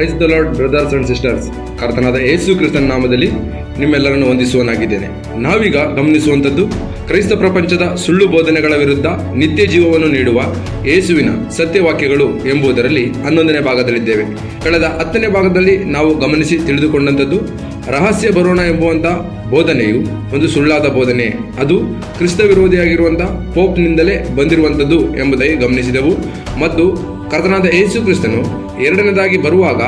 Praise the lord brothers and sisters. ಕರ್ತನಾದ ಯೇಸು ಕ್ರಿಸ್ತನ ನಾಮದಲ್ಲಿ ನಿಮ್ಮೆಲ್ಲರನ್ನು ವಂದಿಸುವನಾಗಿದ್ದೇನೆ. ನಾವೀಗ ಗಮನಿಸುವಂಥದ್ದು ಕ್ರೈಸ್ತ ಪ್ರಪಂಚದ ಸುಳ್ಳು ಬೋಧನೆಗಳ ವಿರುದ್ಧ ನಿತ್ಯ ಜೀವವನ್ನು ನೀಡುವ ಯೇಸುವಿನ ಸತ್ಯವಾಕ್ಯಗಳು ಎಂಬುದರಲ್ಲಿ 11ನೇ ಭಾಗದಲ್ಲಿದ್ದೇವೆ. ಕಳೆದ 10ನೇ ಭಾಗದಲ್ಲಿ ನಾವು ಗಮನಿಸಿ ತಿಳಿದುಕೊಂಡಂಥದ್ದು ರಹಸ್ಯ ಬರೋಣ ಎಂಬುವಂಥ ಬೋಧನೆಯು ಒಂದು ಸುಳ್ಳಾದ ಬೋಧನೆ, ಅದು ಕ್ರಿಸ್ತ ವಿರೋಧಿಯಾಗಿರುವಂಥ ಪೋಪ್ನಿಂದಲೇ ಬಂದಿರುವಂಥದ್ದು ಎಂಬುದಾಗಿ ಗಮನಿಸಿದೆವು. ಮತ್ತು ಕರ್ತನಾದ ಯೇಸು ಕ್ರಿಸ್ತನು ಎರಡನೇದಾಗಿ ಬರುವಾಗ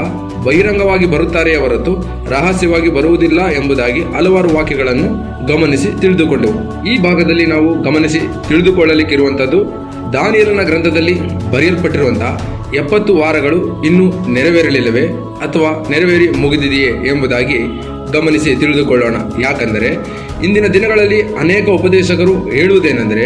ಬಹಿರಂಗವಾಗಿ ಬರುತ್ತಾರೆಯೇ ಹೊರತು ರಹಸ್ಯವಾಗಿ ಬರುವುದಿಲ್ಲ ಎಂಬುದಾಗಿ ಹಲವಾರು ವಾಕ್ಯಗಳನ್ನು ಗಮನಿಸಿ ತಿಳಿದುಕೊಂಡೆವು. ಈ ಭಾಗದಲ್ಲಿ ನಾವು ಗಮನಿಸಿ ತಿಳಿದುಕೊಳ್ಳಲಿಕ್ಕಿರುವಂಥದ್ದು ದಾನಿಯೇಲನ ಗ್ರಂಥದಲ್ಲಿ ಬರೆಯಲ್ಪಟ್ಟಿರುವಂತಹ 70 ವಾರಗಳು ಇನ್ನೂ ನೆರವೇರಲಿಲ್ಲವೇ ಅಥವಾ ನೆರವೇರಿ ಮುಗಿದಿದೆಯೇ ಎಂಬುದಾಗಿ ಗಮನಿಸಿ ತಿಳಿದುಕೊಳ್ಳೋಣ. ಯಾಕಂದರೆ ಇಂದಿನ ದಿನಗಳಲ್ಲಿ ಅನೇಕ ಉಪದೇಶಕರು ಹೇಳುವುದೇನೆಂದರೆ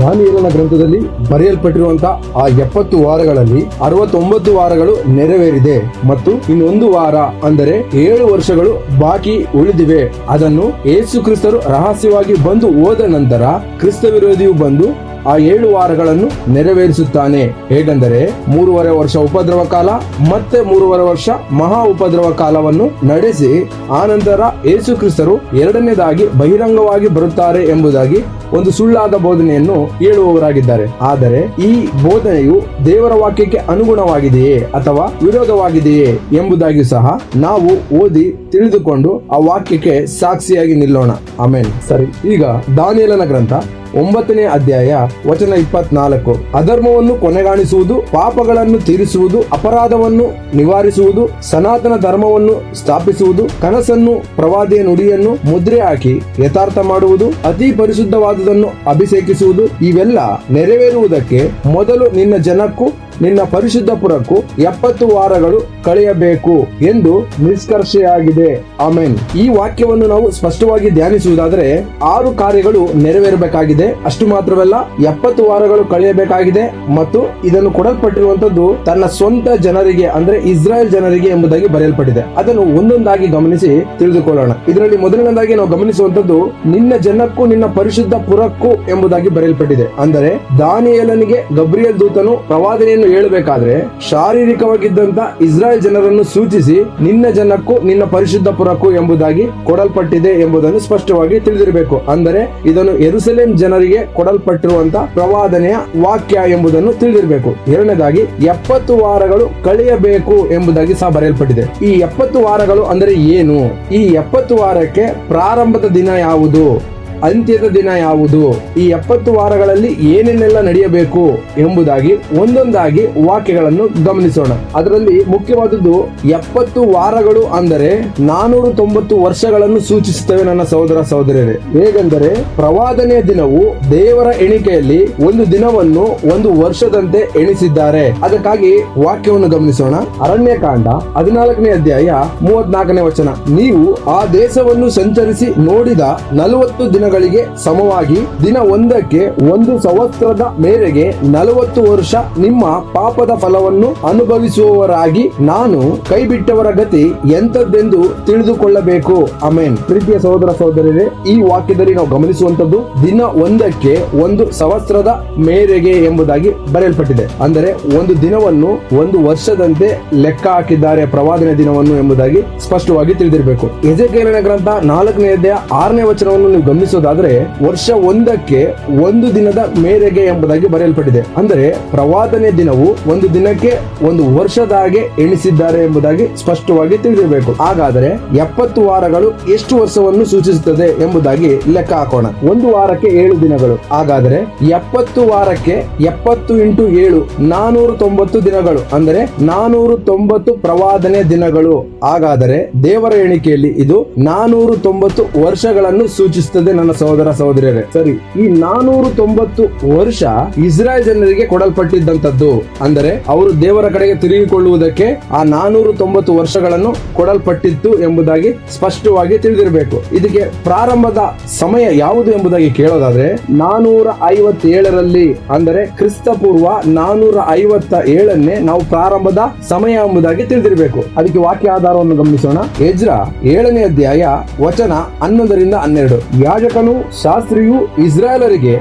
ದಾನಿಯೇಲನ ಗ್ರಂಥದಲ್ಲಿ ಬರೆಯಲ್ಪಟ್ಟಿರುವಂತಹ ಆ 70 ವಾರಗಳಲ್ಲಿ 69 ವಾರಗಳು ನೆರವೇರಿದೆ ಮತ್ತು ಇನ್ನೊಂದು ವಾರ ಅಂದರೆ 7 ವರ್ಷಗಳು ಬಾಕಿ ಉಳಿದಿವೆ. ಅದನ್ನು ಯೇಸು ಕ್ರಿಸ್ತರು ರಹಸ್ಯವಾಗಿ ಬಂದು ಹೋದ ನಂತರ ಕ್ರಿಸ್ತ ವಿರೋಧಿಯು ಬಂದು ಆ 7 ವಾರಗಳನ್ನು ನೆರವೇರಿಸುತ್ತಾನೆ. ಹೇಗೆಂದರೆ 3.5 ವರ್ಷ ಉಪದ್ರವ ಕಾಲ ಮತ್ತೆ 3.5 ವರ್ಷ ಮಹಾ ಉಪದ್ರವ ಕಾಲವನ್ನು ನಡೆಸಿ ಆನಂತರ ಯೇಸು ಕ್ರಿಸ್ತರು ಎರಡನೇದಾಗಿ ಬಹಿರಂಗವಾಗಿ ಬರುತ್ತಾರೆ ಎಂಬುದಾಗಿ ಒಂದು ಸುಳ್ಳಾದ ಬೋಧನೆಯನ್ನು ಹೇಳುವವರಾಗಿದ್ದಾರೆ. ಆದರೆ ಈ ಬೋಧನೆಯು ದೇವರ ವಾಕ್ಯಕ್ಕೆ ಅನುಗುಣವಾಗಿದೆಯೇ ಅಥವಾ ವಿರೋಧವಾಗಿದೆಯೇ ಎಂಬುದಾಗಿ ಸಹ ನಾವು ಓದಿ ತಿಳಿದುಕೊಂಡು ಆ ವಾಕ್ಯಕ್ಕೆ ಸಾಕ್ಷಿಯಾಗಿ ನಿಲ್ಲೋಣ. ಆಮೇಲೆ ಸರಿ, ಈಗ ದಾನಿಯೇಲನ ಗ್ರಂಥ 9ನೇ ಅಧ್ಯಾಯ ವಚನ 24. ಅಧರ್ಮವನ್ನು ಕೊನೆಗಾಣಿಸುವುದು, ಪಾಪಗಳನ್ನು ತೀರಿಸುವುದು, ಅಪರಾಧವನ್ನು ನಿವಾರಿಸುವುದು, ಸನಾತನ ಧರ್ಮವನ್ನು ಸ್ಥಾಪಿಸುವುದು, ಕನಸನ್ನು ಪ್ರವಾದಿಯ ನುಡಿಯನ್ನು ಮುದ್ರೆ ಹಾಕಿ ಯಥಾರ್ಥ ಮಾಡುವುದು, ಅತಿ ಪರಿಶುದ್ಧವಾದುದನ್ನು ಅಭಿಷೇಕಿಸುವುದು, ಇವೆಲ್ಲ ನೆರವೇರುವುದಕ್ಕೆ ಮೊದಲು ನಿನ್ನ ಜನಕ್ಕೂ ನಿನ್ನ ಪರಿಶುದ್ಧ ಪುರಕ್ಕೂ 70 ವಾರಗಳು ಕಳೆಯಬೇಕು ಎಂದು ನಿಷ್ಕರ್ಷೆಯಾಗಿದೆ. ಆಮೆನ್. ಈ ವಾಕ್ಯವನ್ನು ನಾವು ಸ್ಪಷ್ಟವಾಗಿ ಧ್ಯಾನಿಸುವುದಾದರೆ 6 ಕಾರ್ಯಗಳು ನೆರವೇರಬೇಕಾಗಿದೆ. ಅಷ್ಟು ಮಾತ್ರವಲ್ಲ, 70 ವಾರಗಳು ಕಳೆಯಬೇಕಾಗಿದೆ ಮತ್ತು ಇದನ್ನು ಕೊಡಲ್ಪಟ್ಟಿರುವಂತದ್ದು ತನ್ನ ಸ್ವಂತ ಜನರಿಗೆ ಅಂದ್ರೆ ಇಸ್ರಾಯೇಲ್ ಜನರಿಗೆ ಎಂಬುದಾಗಿ ಬರೆಯಲ್ಪಟ್ಟಿದೆ. ಅದನ್ನು ಒಂದೊಂದಾಗಿ ಗಮನಿಸಿ ತಿಳಿದುಕೊಳ್ಳೋಣ. ಇದರಲ್ಲಿ ಮೊದಲನೇದಾಗಿ ನಾವು ಗಮನಿಸುವಂತದ್ದು ನಿನ್ನ ಜನಕ್ಕೂ ನಿನ್ನ ಪರಿಶುದ್ಧ ಪುರಕ್ಕೂ ಎಂಬುದಾಗಿ ಬರೆಯಲ್ಪಟ್ಟಿದೆ. ಅಂದರೆ ದಾನಿಯೇಲನಿಗೆ ಗಬ್ರಿಯೇಲ್ ದೂತನು ಪ್ರವಾದನೆಯನ್ನು ಹೇಳಬೇಕಾದ್ರೆ ಶಾರೀರಿಕವಾಗಿದ್ದಂತ ಇಸ್ರಾಯೇಲ್ ಜನರನ್ನು ಸೂಚಿಸಿ ನಿನ್ನ ಜನಕ್ಕೂ ನಿನ್ನ ಪರಿಶುದ್ಧ ಪುರಕ್ಕೂ ಎಂಬುದಾಗಿ ಕೊಡಲ್ಪಟ್ಟಿದೆ ಎಂಬುದನ್ನು ಸ್ಪಷ್ಟವಾಗಿ ತಿಳಿದಿರಬೇಕು. ಅಂದರೆ ಇದನ್ನು ಯೆರೂಸಲೇಮ್ ಜನರಿಗೆ ಕೊಡಲ್ಪಟ್ಟಿರುವಂತಹ ಪ್ರವಾದನೆಯ ವಾಕ್ಯ ಎಂಬುದನ್ನು ತಿಳಿದಿರಬೇಕು. ಎರಡನೇದಾಗಿ 70 ವಾರಗಳು ಕಳೆಯಬೇಕು ಎಂಬುದಾಗಿ ಸಹ ಬರೆಯಲ್ಪಟ್ಟಿದೆ. ಈ 70 ವಾರಗಳು ಅಂದರೆ ಏನು? ಈ 70 ವಾರಕ್ಕೆ ಪ್ರಾರಂಭದ ದಿನ ಯಾವುದು, ಅಂತ್ಯದ ದಿನ ಯಾವುದು, ಈ 70 ವಾರಗಳಲ್ಲಿ ಏನೇನೆಲ್ಲ ನಡೆಯಬೇಕು ಎಂಬುದಾಗಿ ಒಂದೊಂದಾಗಿ ವಾಕ್ಯಗಳನ್ನು ಗಮನಿಸೋಣ. ಅದರಲ್ಲಿ ಮುಖ್ಯವಾದದ್ದು 70 ವಾರಗಳು ಅಂದರೆ 490 ವರ್ಷಗಳನ್ನು ಸೂಚಿಸುತ್ತವೆ ನನ್ನ ಸಹೋದರ ಸಹೋದರಿಯರೇ. ಹೇಗೆಂದರೆ ಪ್ರವಾದನೆಯ ದಿನವು ದೇವರ ಎಣಿಕೆಯಲ್ಲಿ ಒಂದು ದಿನವನ್ನು ಒಂದು ವರ್ಷದಂತೆ ಎಣಿಸಿದ್ದಾರೆ. ಅದಕ್ಕಾಗಿ ವಾಕ್ಯವನ್ನು ಗಮನಿಸೋಣ. ಅರಣ್ಯಕಾಂಡ 14ನೇ ಅಧ್ಯಾಯ 34ನೇ ವಚನ. ನೀವು ಆ ದೇಶವನ್ನು ಸಂಚರಿಸಿ ನೋಡಿದ 40 ದಿನಗಳಿಗೆ ಸಮವಾಗಿ ದಿನ ಒಂದಕ್ಕೆ 1 ಸಂವತ್ಸರದ ಮೇರೆಗೆ 40 ವರ್ಷ ನಿಮ್ಮ ಪಾಪದ ಫಲವನ್ನು ಅನುಭವಿಸುವವರಾಗಿ ನಾನು ಕೈಬಿಟ್ಟವರ ಗತಿ ಎಂತದ್ದೆಂದು ತಿಳಿದುಕೊಳ್ಳಬೇಕು. ಆಮೆನ್. ಪ್ರೀತಿಯ ಸಹೋದರ ಸಹೋದರಿಯರೇ, ಈ ವಾಕ್ಯದಲ್ಲಿ ನಾವು ಗಮನಿಸುವಂತದ್ದು ದಿನ ಒಂದಕ್ಕೆ 1 ಸಂವತ್ಸರದ ಮೇರೆಗೆ ಎಂಬುದಾಗಿ ಬರೆಯಲ್ಪಟ್ಟಿದೆ. ಅಂದರೆ ಒಂದು ದಿನವನ್ನು 1 ವರ್ಷದಂತೆ ಲೆಕ್ಕ ಹಾಕಿದ್ದಾರೆ ಪ್ರವಾದನೆ ದಿನವನ್ನು ಎಂಬುದಾಗಿ ಸ್ಪಷ್ಟವಾಗಿ ತಿಳಿದಿರಬೇಕು. ಎಜೆಕೇಲನ ಗ್ರಂಥ 4ನೇ ಅಧ್ಯಾಯ 6ನೇ ವಚನವನ್ನು ನೀವು ಗಮನಿಸೋದಾದ್ರೆ ವರ್ಷ ಒಂದಕ್ಕೆ 1 ದಿನದ ಮೇರೆಗೆ ಎಂಬುದಾಗಿ ಬರೆಯಲ್ಪಟ್ಟಿದೆ. ಅಂದರೆ ಪ್ರವಾದನೆ ದಿನವು ಒಂದು ದಿನಕ್ಕೆ 1 ವರ್ಷದ ಹಾಗೆ ಎಣಿಸಿದ್ದಾರೆ ಎಂಬುದಾಗಿ ಸ್ಪಷ್ಟವಾಗಿ ತಿಳಿದಿರಬೇಕು. ಹಾಗಾದರೆ 70 ವಾರಗಳು ಎಷ್ಟು ವರ್ಷವನ್ನು ಸೂಚಿಸುತ್ತದೆ ಎಂಬುದಾಗಿ ಲೆಕ್ಕ ಹಾಕೋಣ. ಒಂದು ವಾರಕ್ಕೆ 7 ದಿನಗಳು. ಹಾಗಾದರೆ 70 ವಾರಕ್ಕೆ 70 × 7 490 ದಿನಗಳು. ಅಂದರೆ 490 ಪ್ರವಾದನೆ ದಿನಗಳು. ಹಾಗಾದರೆ ದೇವರ ಎಣಿಕೆಯಲ್ಲಿ ಇದು 490 ವರ್ಷಗಳನ್ನು ಸೂಚಿಸುತ್ತದೆ ನನ್ನ ಸಹೋದರ ಸಹೋದರಿಯರೇ. ಸರಿ, ಈ 490 ವರ್ಷ ಇಸ್ರಾಯೇಲ್ ಜನರಿಗೆ ಕೊಡಲ್ಪಟ್ಟಿದ್ದಂತದ್ದು. ಅಂದರೆ ಅವರು ದೇವರ ಕಡೆಗೆ ತಿರುಗಿಕೊಳ್ಳುವುದಕ್ಕೆ ಆ 490 ವರ್ಷಗಳನ್ನು ಕೊಡಲ್ಪಟ್ಟಿತ್ತು ಎಂಬುದಾಗಿ ಸ್ಪಷ್ಟವಾಗಿ ತಿಳಿದಿರಬೇಕು. ಇದಕ್ಕೆ ಪ್ರಾರಂಭದ ಸಮಯ ಯಾವುದು ಎಂಬುದಾಗಿ ಕೇಳೋದಾದ್ರೆ 457ರಲ್ಲಿ ಅಂದರೆ ಕ್ರಿಸ್ತ ಪೂರ್ವ 457ನೇ ನಾವು ಪ್ರಾರಂಭದ ಸಮಯ ಎಂಬುದಾಗಿ ತಿಳಿದಿರಬೇಕು. ಅದಕ್ಕೆ ವಾಕ್ಯ ಆಧಾರವನ್ನು ಗಮನಿಸೋಣ. ಎಜ್ರ 7ನೇ ಅಧ್ಯಾಯ ವಚನ 11ರಿಂದ 12. ಯಾಜಕನು ಶಾಸ್ತ್ರಿಯು ಇಸ್ರಾಯೇಲರಿಗೆ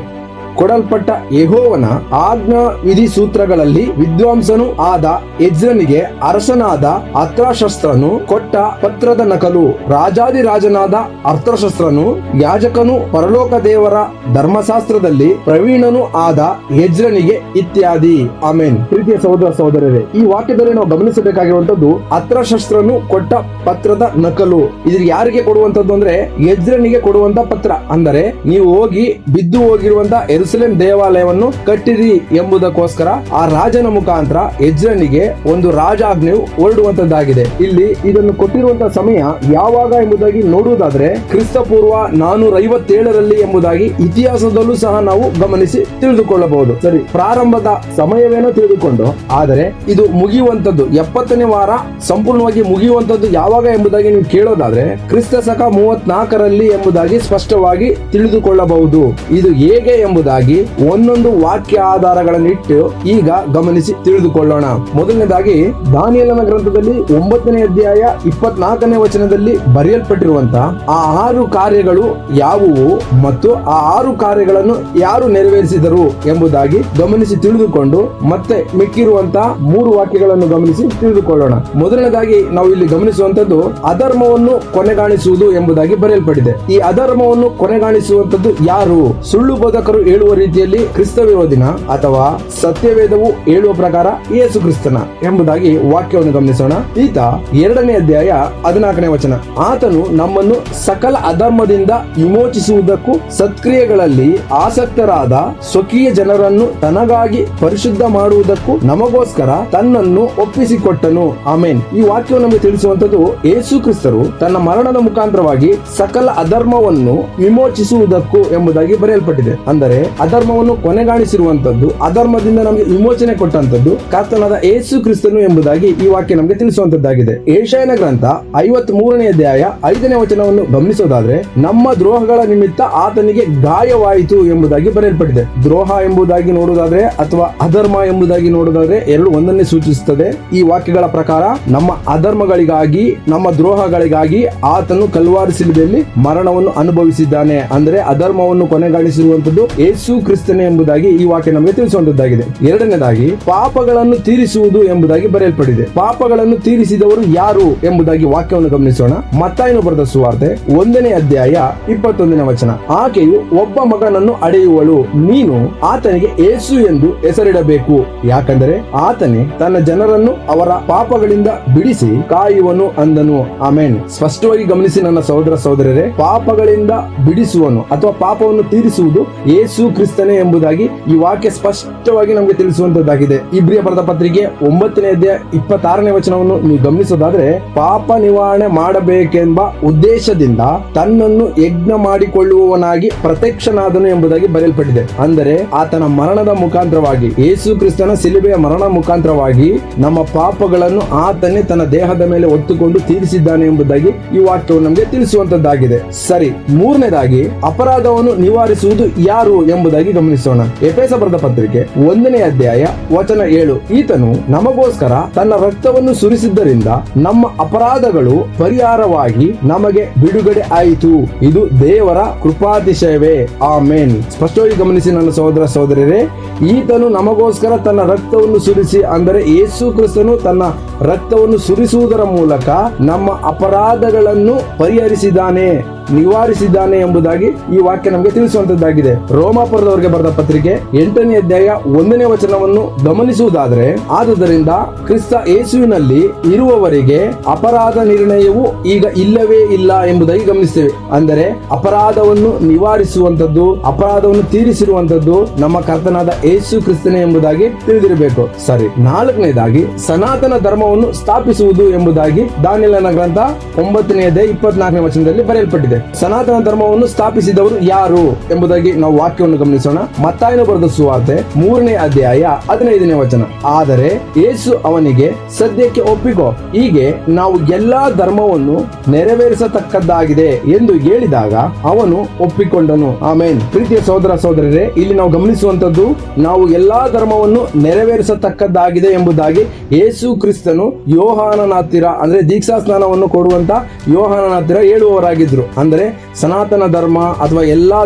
ಕೊಡಲ್ಪಟ್ಟ ಯೆಹೋವನ ಆಜ್ಞಾ ವಿಧಿ ಸೂತ್ರಗಳಲ್ಲಿ ವಿದ್ವಾಂಸನೂ ಆದ ಎಜ್ರನಿಗೆ ಅರಸನಾದ ಅರ್ತಷಸ್ತನು ಕೊಟ್ಟ ಪತ್ರದ ನಕಲು. ರಾಜಾದಿರಾಜನಾದ ಅರ್ತಷಸ್ತನು ಯಾಜಕನು, ಪರಲೋಕ ದೇವರ ಧರ್ಮಶಾಸ್ತ್ರದಲ್ಲಿ ಪ್ರವೀಣನೂ ಆದ ಎಜ್ರನಿಗೆ ಇತ್ಯಾದಿ. ಆಮೇನ್. ಪ್ರೀತಿಯ ಸಹೋದರ ಸಹೋದರರೇ, ಈ ವಾಕ್ಯದಲ್ಲಿ ನಾವು ಗಮನಿಸಬೇಕಾಗಿರುವಂತದ್ದು ಅರ್ತಷಸ್ತನು ಕೊಟ್ಟ ಪತ್ರದ ನಕಲು. ಇದು ಯಾರಿಗೆ ಕೊಡುವಂತದ್ದು ಅಂದ್ರೆ ಎಜ್ರನಿಗೆ ಕೊಡುವಂತ ಪತ್ರ. ಅಂದರೆ ನೀವು ಹೋಗಿ ಬಿದ್ದು ಹೋಗಿರುವಂತ ಯೆರೂಸಲೇಮ್ ದೇವಾಲಯವನ್ನು ಕಟ್ಟಿರಿ ಎಂಬುದಕ್ಕೋಸ್ಕರ ಆ ರಾಜನ ಮುಖಾಂತರ ಎಜ್ರನಿಗೆ ಒಂದು ರಾಜಾಜ್ಞೆಯು ಹೊರಡುವಂತದ್ದಾಗಿದೆ. ಇಲ್ಲಿ ಇದನ್ನು ಕೊಟ್ಟಿರುವಂತಹ ಸಮಯ ಯಾವಾಗ ಎಂಬುದಾಗಿ ನೋಡುವುದಾದ್ರೆ ಕ್ರಿಸ್ತ ಪೂರ್ವ 457ರಲ್ಲಿ ಎಂಬುದಾಗಿ ಇತಿಹಾಸದಲ್ಲೂ ಸಹ ನಾವು ಗಮನಿಸಿ ತಿಳಿದುಕೊಳ್ಳಬಹುದು. ಸರಿ, ಪ್ರಾರಂಭದ ಸಮಯವೇನೋ ತಿಳಿದುಕೊಂಡು, ಆದರೆ ಇದು ಮುಗಿಯುವಂತದ್ದು 70ನೇ ವಾರ ಸಂಪೂರ್ಣವಾಗಿ ಮುಗಿಯುವಂತದ್ದು ಯಾವಾಗ ಎಂಬುದಾಗಿ ನೀವು ಕೇಳೋದಾದ್ರೆ ಕ್ರಿಸ್ತ ಶಕ 34ರಲ್ಲಿ ಎಂಬುದಾಗಿ ಸ್ಪಷ್ಟವಾಗಿ ತಿಳಿದುಕೊಳ್ಳಬಹುದು. ಇದು ಹೇಗೆ ಎಂಬುದಾಗಿ ಒಂದೊಂದು ವಾಕ್ಯ ಆಧಾರಗಳನ್ನಿಟ್ಟು ಈಗ ಗಮನಿಸಿ ತಿಳಿದುಕೊಳ್ಳೋಣ. ಮೊದಲನೇದಾಗಿ ದಾನಿಯೇಲನ ಗ್ರಂಥದಲ್ಲಿ 9ನೇ ಅಧ್ಯಾಯ 24ನೇ ವಚನದಲ್ಲಿ ಬರೆಯಲ್ಪಟ್ಟಿರುವಂತಹ ಆ 6 ಕಾರ್ಯಗಳು ಯಾವುವು ಮತ್ತು ಆ 6 ಕಾರ್ಯಗಳನ್ನು ಯಾರು ನೆರವೇರಿಸಿದರು ಎಂಬುದಾಗಿ ಗಮನಿಸಿ ತಿಳಿದುಕೊಂಡು ಮತ್ತೆ ಮಿಕ್ಕಿರುವಂತಹ 3 ವಾಕ್ಯಗಳನ್ನು ಗಮನಿಸಿ ತಿಳಿದುಕೊಳ್ಳೋಣ. ಮೊದಲನೇದಾಗಿ ನಾವು ಇಲ್ಲಿ ಗಮನಿಸುವಂತದ್ದು ಅಧರ್ಮವನ್ನು ಕೊನೆಗಾಣಿಸುವುದು ಎಂಬುದಾಗಿ ಬರೆಯಲ್ಪಟ್ಟಿದೆ. ಈ ಅಧರ್ಮವನ್ನು ಕೊನೆಗಾಣಿಸುವಂತದ್ದು ಯಾರು? ಸುಳ್ಳು ಬೋಧಕರು ಹೇಳುವ ರೀತಿಯಲ್ಲಿ ಕ್ರಿಸ್ತ ವಿರೋಧಿನ ಅಥವಾ ಸತ್ಯವೇದವು ಹೇಳುವ ಪ್ರಕಾರ ಯೇಸು ಕ್ರಿಸ್ತನ ಎಂಬುದಾಗಿ ವಾಕ್ಯವನ್ನು ಗಮನಿಸೋಣ. ಈತ 2ನೇ ಅಧ್ಯಾಯ 14ನೇ ವಚನ, ಆತನು ನಮ್ಮನ್ನು ಸಕಲ ಅಧರ್ಮದಿಂದ ವಿಮೋಚಿಸುವುದಕ್ಕೂ ಸತ್ಕ್ರಿಯೆಗಳಲ್ಲಿ ಆಸಕ್ತರಾದ ಸ್ವಕೀಯ ಜನರನ್ನು ತನಗಾಗಿ ಪರಿಶುದ್ಧ ಮಾಡುವುದಕ್ಕೂ ನಮಗೋಸ್ಕರ ತನ್ನನ್ನು ಒಪ್ಪಿಸಿಕೊಟ್ಟನು. ಆಮೇನ್. ಈ ವಾಕ್ಯವು ನಮಗೆ ತಿಳಿಸುವಂತದ್ದು ಯೇಸು ಕ್ರಿಸ್ತರು ತನ್ನ ಮರಣದ ಮುಖಾಂತರವಾಗಿ ಸಕಲ ಅಧರ್ಮವನ್ನು ವಿಮೋಚಿಸುವುದಕ್ಕೂ ಎಂಬುದಾಗಿ ಬರೆಯಲ್ಪಟ್ಟಿದೆ. ಅಂದರೆ ಅಧರ್ಮವನ್ನು ಕೊನೆಗಾಣಿಸಿರುವಂತದ್ದು, ಅಧರ್ಮದಿಂದ ನಮಗೆ ವಿಮೋಚನೆ ಕೊಟ್ಟಂತದ್ದು ಕರ್ತನಾದ ಯೇಸು ಕ್ರಿಸ್ತನು ಎಂಬುದಾಗಿ ಈ ವಾಕ್ಯ ನಮಗೆ ತಿಳಿಸುವಂತದ್ದಾಗಿದೆ. ಯೆಶಾಯನ ಗ್ರಂಥ 53ನೇ ಅಧ್ಯಾಯ 5ನೇ ವಚನವನ್ನು ಗಮನಿಸೋದಾದ್ರೆ ನಮ್ಮ ದ್ರೋಹಗಳ ನಿಮಿತ್ತ ಆತನಿಗೆ ಗಾಯವಾಯಿತು ಎಂಬುದಾಗಿ ಬರೆಯಲ್ಪಟ್ಟಿದೆ. ದ್ರೋಹ ಎಂಬುದಾಗಿ ನೋಡುವುದಾದ್ರೆ ಅಥವಾ ಅಧರ್ಮ ಎಂಬುದಾಗಿ ನೋಡುವುದಾದ್ರೆ ಎರಡು ಒಂದನ್ನೇ ಸೂಚಿಸುತ್ತದೆ. ಈ ವಾಕ್ಯಗಳ ಪ್ರಕಾರ ನಮ್ಮ ಅಧರ್ಮಗಳಿಗಾಗಿ, ನಮ್ಮ ದ್ರೋಹಗಳಿಗಾಗಿ ಆತನು ಕಲ್ವಾರಿ ಶಿಲುಬೆಯಲ್ಲಿ ಮರಣವನ್ನು ಅನುಭವಿಸಿದ್ದಾನೆ. ಅಂದರೆ ಅಧರ್ಮವನ್ನು ಕೊನೆಗಾಣಿಸಿರುವಂತದ್ದು ಯೇಸು ಕ್ರಿಸ್ತನೇ ಎಂಬುದಾಗಿ ಈ ವಾಕ್ಯ ನಮಗೆ ತಿಳಿಸುವಂತದ್ದಾಗಿದೆ. ಎರಡನೇದಾಗಿ ಪಾಪಗಳನ್ನು ತೀರಿಸುವುದು ಎಂಬುದಾಗಿ ಬರೆಯಲ್ಪಟ್ಟಿದೆ. ಪಾಪಗಳನ್ನು ತೀರಿಸಿದವರು ಯಾರು ಎಂಬುದಾಗಿ ವಾಕ್ಯವನ್ನು ಗಮನಿಸೋಣ. ಮತ್ತಾಯನು ಬರೆದ ಸುವಾರ್ತೆ 1ನೇ ಅಧ್ಯಾಯ 21ನೇ ವಚನ, ಆಕೆಯು ಒಬ್ಬ ಮಗನನ್ನು ಅಡೆಯುವಳು, ನೀನು ಆತನಿಗೆ ಯೇಸು ಎಂದು ಹೆಸರಿಡಬೇಕು, ಯಾಕಂದರೆ ಆತನೇ ತನ್ನ ಜನರನ್ನು ಅವರ ಪಾಪಗಳಿಂದ ಬಿಡಿಸಿ ಕಾಯುವನು ಅಂದನು. ಆಮೇನ್. ಸ್ಪಷ್ಟವಾಗಿ ಗಮನಿಸಿ ನನ್ನ ಸಹೋದರ ಸಹೋದರರೇ, ಪಾಪಗಳಿಂದ ಬಿಡಿಸುವನು ಅಥವಾ ಪಾಪವನ್ನು ತೀರಿಸುವುದು ಯೇಸು ಕ್ರಿಸ್ತನೇ ಎಂಬುದಾಗಿ ಈ ವಾಕ್ಯ ಸ್ಪಷ್ಟವಾಗಿ ನಮಗೆ ತಿಳಿಸುವಂತದ್ದಾಗಿದೆ. ಇಬ್ರಿಯ ಬರೆದ ಪತ್ರಿಕೆ 9ನೇ ಅಧ್ಯಾಯ 26ನೇ ವಚನವನ್ನು ನೀವು ಗಮನಿಸೋದಾದ್ರೆ, ಪಾಪ ನಿವಾರಣೆ ಮಾಡಬೇಕೆಂಬ ಉದ್ದೇಶದಿಂದ ತನ್ನನ್ನು ಯಜ್ಞ ಮಾಡಿಕೊಳ್ಳುವವನಾಗಿ ಪ್ರತ್ಯಕ್ಷನಾದನು ಎಂಬುದಾಗಿ ಬರೆಯಲ್ಪಟ್ಟಿದೆ. ಅಂದರೆ ಆತನ ಮರಣದ ಮುಖಾಂತರವಾಗಿ, ಯೇಸು ಕ್ರಿಸ್ತನ ಶಿಲುಬೆಯ ಮರಣ ಮುಖಾಂತರವಾಗಿ ನಮ್ಮ ಪಾಪಗಳನ್ನು ಆತನೇ ತನ್ನ ದೇಹದ ಮೇಲೆ ಹೊತ್ತುಕೊಂಡು ತೀರಿಸಿದ್ದಾನೆ ಎಂಬುದಾಗಿ ಈ ವಾಕ್ಯವು ನಮಗೆ ತಿಳಿಸುವಂತದ್ದಾಗಿದೆ. ಸರಿ, ಮೂರನೇದಾಗಿ ಅಪರಾಧವನ್ನು ನಿವಾರಿಸುವುದು ಯಾರು ಎಂಬುದಾಗಿ ಗಮನಿಸೋಣ. ಎಫೆಸ ಬರೆದ ಪತ್ರಿಕೆ 1ನೇ ಅಧ್ಯಾಯ ವಚನ 7, ಈತನು ನಮಗೋಸ್ಕರ ತನ್ನ ರಕ್ತವನ್ನು ಸುರಿಸಿದ್ದರಿಂದ ನಮ್ಮ ಅಪರಾಧಗಳು ಪರಿಹಾರವಾಗಿ ನಮಗೆ ಬಿಡುಗಡೆ ಆಯಿತು. ಇದು ದೇವರ ಕೃಪಾತಿಶಯವೇ. ಆಮೇನ್. ಸ್ಪಷ್ಟವಾಗಿ ಗಮನಿಸಿ ನನ್ನ ಸಹೋದರ ಸಹೋದರರೇ, ಈತನು ನಮಗೋಸ್ಕರ ತನ್ನ ರಕ್ತವನ್ನು ಸುರಿಸಿ, ಅಂದರೆ ಯೇಸು ಕ್ರಿಸ್ತನು ತನ್ನ ರಕ್ತವನ್ನು ಸುರಿಸುವುದರ ಮೂಲಕ ನಮ್ಮ ಅಪರಾಧಗಳನ್ನು ಪರಿಹರಿಸಿದ್ದಾನೆ, ನಿವಾರಿಸಿದ್ದಾನೆ ಎಂಬುದಾಗಿ ಈ ವಾಕ್ಯ ನಮಗೆ ತಿಳಿಸುವಂತದ್ದಾಗಿದೆ. ರೋಮಾಪುರದವರಿಗೆ ಬರೆದ ಪತ್ರಿಕೆ 8ನೇ ಅಧ್ಯಾಯ 1ನೇ ವಚನವನ್ನು ಗಮನಿಸುವುದಾದರೆ, ಆದುದರಿಂದ ಕ್ರಿಸ್ತ ಯೇಸುವಿನಲ್ಲಿ ಇರುವವರಿಗೆ ಅಪರಾಧ ನಿರ್ಣಯವು ಈಗ ಇಲ್ಲವೇ ಇಲ್ಲ ಎಂಬುದಾಗಿ ಗಮನಿಸ್ತೇವೆ. ಅಂದರೆ ಅಪರಾಧವನ್ನು ನಿವಾರಿಸುವಂತದ್ದು, ಅಪರಾಧವನ್ನು ತೀರಿಸಿರುವಂತದ್ದು ನಮ್ಮ ಕರ್ತನಾದ ಯೇಸು ಕ್ರಿಸ್ತನೇ ಎಂಬುದಾಗಿ ತಿಳಿದಿರಬೇಕು. ಸರಿ, ನಾಲ್ಕನೇದಾಗಿ ಸನಾತನ ಧರ್ಮವನ್ನು ಸ್ಥಾಪಿಸುವುದು ಎಂಬುದಾಗಿ ದಾನಿಯೇಲನ ಗ್ರಂಥ 9ನೇ ಅಧ್ಯಾಯ 24ನೇ ವಚನದಲ್ಲಿ ಬರೆಯಲ್ಪಟ್ಟಿದೆ. ಸನಾತನ ಧರ್ಮವನ್ನು ಸ್ಥಾಪಿಸಿದವರು ಯಾರು ಎಂಬುದಾಗಿ ನಾವು ವಾಕ್ಯವನ್ನು ಗಮನಿಸೋಣ. ಮತ್ತಾಯನು ಬರೆದ ಸುವಾರ್ತೆ 3ನೇ ಅಧ್ಯಾಯ 15ನೇ ವಚನ, ಆದರೆ ಯೇಸು ಅವನಿಗೆ, ಸದ್ಯಕ್ಕೆ ಒಪ್ಪಿಕೋ, ಹೀಗೆ ನಾವು ಎಲ್ಲಾ ಧರ್ಮವನ್ನು ನೆರವೇರಿಸತಕ್ಕದ್ದಾಗಿದೆ ಎಂದು ಹೇಳಿದಾಗ ಅವನು ಒಪ್ಪಿಕೊಂಡನು. ಆಮೇನ್. ಪ್ರೀತಿಯ ಸಹೋದರ ಸಹೋದರರೇ, ಇಲ್ಲಿ ನಾವು ಗಮನಿಸುವಂತದ್ದು, ನಾವು ಎಲ್ಲಾ ಧರ್ಮವನ್ನು ನೆರವೇರಿಸತಕ್ಕದ್ದಾಗಿದೆ ಎಂಬುದಾಗಿ ಯೇಸು ಕ್ರಿಸ್ತನು ಯೋಹಾನನ ಹತ್ತಿರ, ಅಂದ್ರೆ ದೀಕ್ಷಾ ಸ್ನಾನವನ್ನು ಕೊಡುವಂತ ಯೋಹಾನನ ಹತ್ತಿರ ಹೇಳುವವರಾಗಿದ್ರು. ಅಂದರೆ ಸನಾತನ ಧರ್ಮ ಅಥವಾ ಎಲ್ಲಾ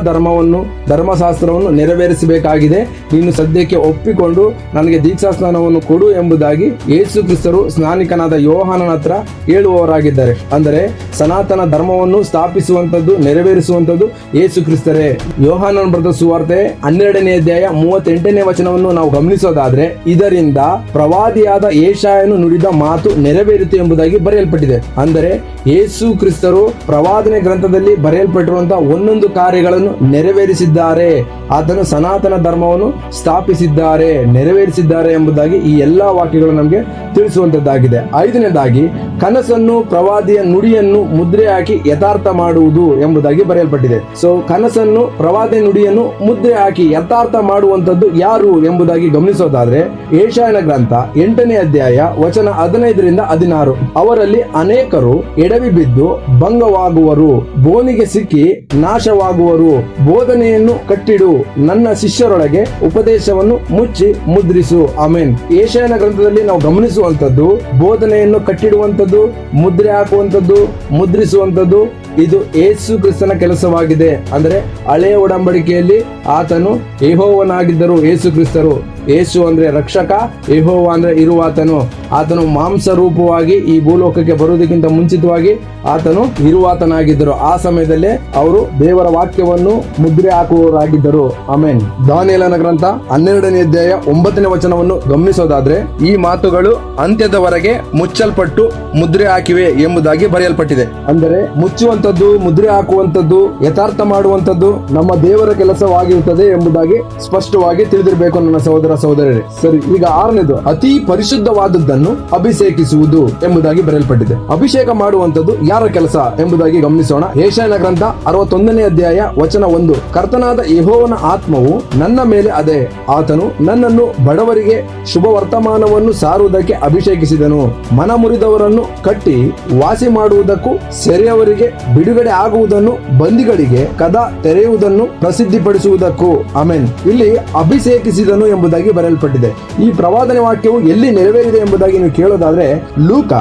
ಧರ್ಮಶಾಸ್ತ್ರವನ್ನು ನೆರವೇರಿಸಬೇಕಾಗಿದೆ. ನೀನು ಸದ್ಯಕ್ಕೆ ಒಪ್ಪಿಕೊಂಡು ನನಗೆ ದೀಕ್ಷಾ ಸ್ನಾನವನ್ನು ಕೊಡು ಎಂಬುದಾಗಿ ಯೇಸು ಕ್ರಿಸ್ತರು ಸ್ನಾನಿಕನಾದ ಯೋಹಾನನ ಹತ್ರ ಹೇಳುವವರಾಗಿದ್ದಾರೆ. ಅಂದರೆ ಸನಾತನ ಧರ್ಮವನ್ನು ಸ್ಥಾಪಿಸುವಂತದ್ದು, ನೆರವೇರಿಸುವಂತದ್ದು ಯೇಸು ಕ್ರಿಸ್ತರೇ. ಯೋಹಾನನ ಬರೆದ ಸುವಾರ್ತೆ 12ನೇ ಅಧ್ಯಾಯ 38ನೇ ವಚನವನ್ನು ನಾವು ಗಮನಿಸೋದಾದ್ರೆ, ಇದರಿಂದ ಪ್ರವಾದಿಯಾದ ಯೆಶಾಯನು ನುಡಿದ ಮಾತು ನೆರವೇರಿತು ಎಂಬುದಾಗಿ ಬರೆಯಲ್ಪಟ್ಟಿದೆ. ಅಂದರೆ ಯೇಸು ಕ್ರಿಸ್ತರು ಪ್ರವಾದನೆ ಗ್ರಂಥದಲ್ಲಿ ಬರೆಯಲ್ಪಟ್ಟಿರುವಂತಹ ಒಂದೊಂದು ಕಾರ್ಯಗಳನ್ನು ನೆರವೇರಿಸಿದ್ದಾರೆ. ಆತನು ಸನಾತನ ಧರ್ಮವನ್ನು ಸ್ಥಾಪಿಸಿದ್ದಾರೆ, ನೆರವೇರಿಸಿದ್ದಾರೆ ಎಂಬುದಾಗಿ ಈ ಎಲ್ಲಾ ವಾಕ್ಯಗಳು ನಮಗೆ ತಿಳಿಸುವಂತದ್ದಾಗಿದೆ. 5ನೇದಾಗಿ ಕನಸನ್ನು, ಪ್ರವಾದಿಯ ನುಡಿಯನ್ನು ಮುದ್ರೆ ಹಾಕಿ ಯಥಾರ್ಥ ಮಾಡುವುದು ಎಂಬುದಾಗಿ ಬರೆಯಲ್ಪಟ್ಟಿದೆ. ಸೊ ಕನಸನ್ನು, ಪ್ರವಾದಿಯ ನುಡಿಯನ್ನು ಮುದ್ರೆ ಹಾಕಿ ಯಥಾರ್ಥ ಮಾಡುವಂತದ್ದು ಯಾರು ಎಂಬುದಾಗಿ ಗಮನಿಸೋದಾದ್ರೆ, ಯೆಶಾಯನ ಗ್ರಂಥ 8ನೇ ಅಧ್ಯಾಯ ವಚನ 15ರಿಂದ 16, ಅವರಲ್ಲಿ ಅನೇಕರು ಎಡವಿ ಬಿದ್ದು ಭಂಗವಾಗುವರು, ಬೋನಿಗೆ ಸಿಕ್ಕಿ ನಾಶವಾಗುವರು. ಬೋಧನೆಯನ್ನು ಕಟ್ಟಿಡು, ನನ್ನ ಶಿಷ್ಯರೊಳಗೆ ಉಪದೇಶವನ್ನು ಮುಚ್ಚಿ ಮುದ್ರಿಸು. ಆಮೆನ್. ಯೆಶಾಯನ ಗ್ರಂಥದಲ್ಲಿ ನಾವು ಗಮನಿಸುವಂತದ್ದು ಬೋಧನೆಯನ್ನು ಕಟ್ಟಿಡುವಂತದ್ದು, ಮುದ್ರೆ ಹಾಕುವಂತದ್ದು, ಮುದ್ರಿಸುವಂತದ್ದು ಇದು ಯೇಸು ಕ್ರಿಸ್ತನ ಕೆಲಸವಾಗಿದೆ. ಅಂದರೆ ಹಳೆಯ ಒಡಂಬಡಿಕೆಯಲ್ಲಿ ಆತನು ಯೆಹೋವನಾಗಿದ್ದರು. ಯೇಸು ಕ್ರಿಸ್ತರು, ಯೇಸು ಅಂದ್ರೆ ರಕ್ಷಕ, ಯೆಹೋವ ಅಂದ್ರೆ ಇರುವಾತನು. ಆತನು ಮಾಂಸ ರೂಪವಾಗಿ ಈ ಭೂಲೋಕಕ್ಕೆ ಬರುವುದಕ್ಕಿಂತ ಮುಂಚಿತವಾಗಿ ಆತನು ಇರುವಾತನಾಗಿದ್ದರು. ಆ ಸಮಯದಲ್ಲಿ ಅವರು ದೇವರ ವಾಕ್ಯವನ್ನು ಮುದ್ರೆ ಹಾಕುವವರಾಗಿದ್ದರು. ಆಮೆನ್. ದಾನಿಯೇಲನ ಗ್ರಂಥ 12ನೇ ಅಧ್ಯಾಯ 9ನೇ ವಚನವನ್ನು ಗಮನಿಸೋದಾದ್ರೆ, ಈ ಮಾತುಗಳು ಅಂತ್ಯದವರೆಗೆ ಮುಚ್ಚಲ್ಪಟ್ಟು ಮುದ್ರೆ ಹಾಕಿವೆ ಎಂಬುದಾಗಿ ಬರೆಯಲ್ಪಟ್ಟಿದೆ. ಅಂದರೆ ಮುಚ್ಚುವಂತದ್ದು, ಮುದ್ರೆ ಹಾಕುವಂತದ್ದು, ಯಥಾರ್ಥ ಮಾಡುವಂತದ್ದು ನಮ್ಮ ದೇವರ ಕೆಲಸವಾಗಿರುತ್ತದೆ ಎಂಬುದಾಗಿ ಸ್ಪಷ್ಟವಾಗಿ ತಿಳಿದಿರಬೇಕು ನನ್ನ ಸಹೋದರ ಸಹೋದರರೇ. ಸರಿ, ಈಗ 6ನೇದು ಅತಿ ಪರಿಶುದ್ಧವಾದದ್ದನ್ನು ಅಭಿಷೇಕಿಸುವುದು ಎಂಬುದಾಗಿ ಬರೆಯಲ್ಪಟ್ಟಿದೆ. ಅಭಿಷೇಕ ಮಾಡುವಂತದ್ದು ಯಾರ ಕೆಲಸ ಎಂಬುದಾಗಿ ಗಮನಿಸೋಣ. ಯೆಶಾಯನ ಗ್ರಂಥ 61ನೇ ಅಧ್ಯಾಯ ವಚನ 1, ಕರ್ತನಾದ ಯೆಹೋವನ ಆತ್ಮವು ನನ್ನ ಮೇಲೆ ಅದೆ, ಆತನು ನನ್ನನ್ನು ಬಡವರಿಗೆ ಶುಭ ವರ್ತಮಾನವನ್ನು ಸಾರುವುದಕ್ಕೆ ಅಭಿಷೇಕಿಸಿದನು, ಮನ ಮುರಿದವರನ್ನು ಕಟ್ಟಿ ವಾಸಿ ಮಾಡುವುದಕ್ಕೂ, ಸೆರೆಯವರಿಗೆ ಬಿಡುಗಡೆ ಆಗುವುದನ್ನು, ಬಂದಿಗಳಿಗೆ ಕದ ತೆರೆಯುವುದನ್ನು ಪ್ರಸಿದ್ಧಿಪಡಿಸುವುದಕ್ಕೂ. ಆಮೆನ್. ಇಲ್ಲಿ ಅಭಿಷೇಕಿಸಿದನು ಎಂಬುದಾಗಿ ಬರೆಯಲ್ಪಟ್ಟಿದೆ. ಈ ಪ್ರವಾದನೆ ವಾಕ್ಯವು ಎಲ್ಲಿ ನೆರವೇರಿದೆ ಎಂಬುದಾಗಿ ನೀವು ಕೇಳೋದಾದ್ರೆ, ಲೂಕ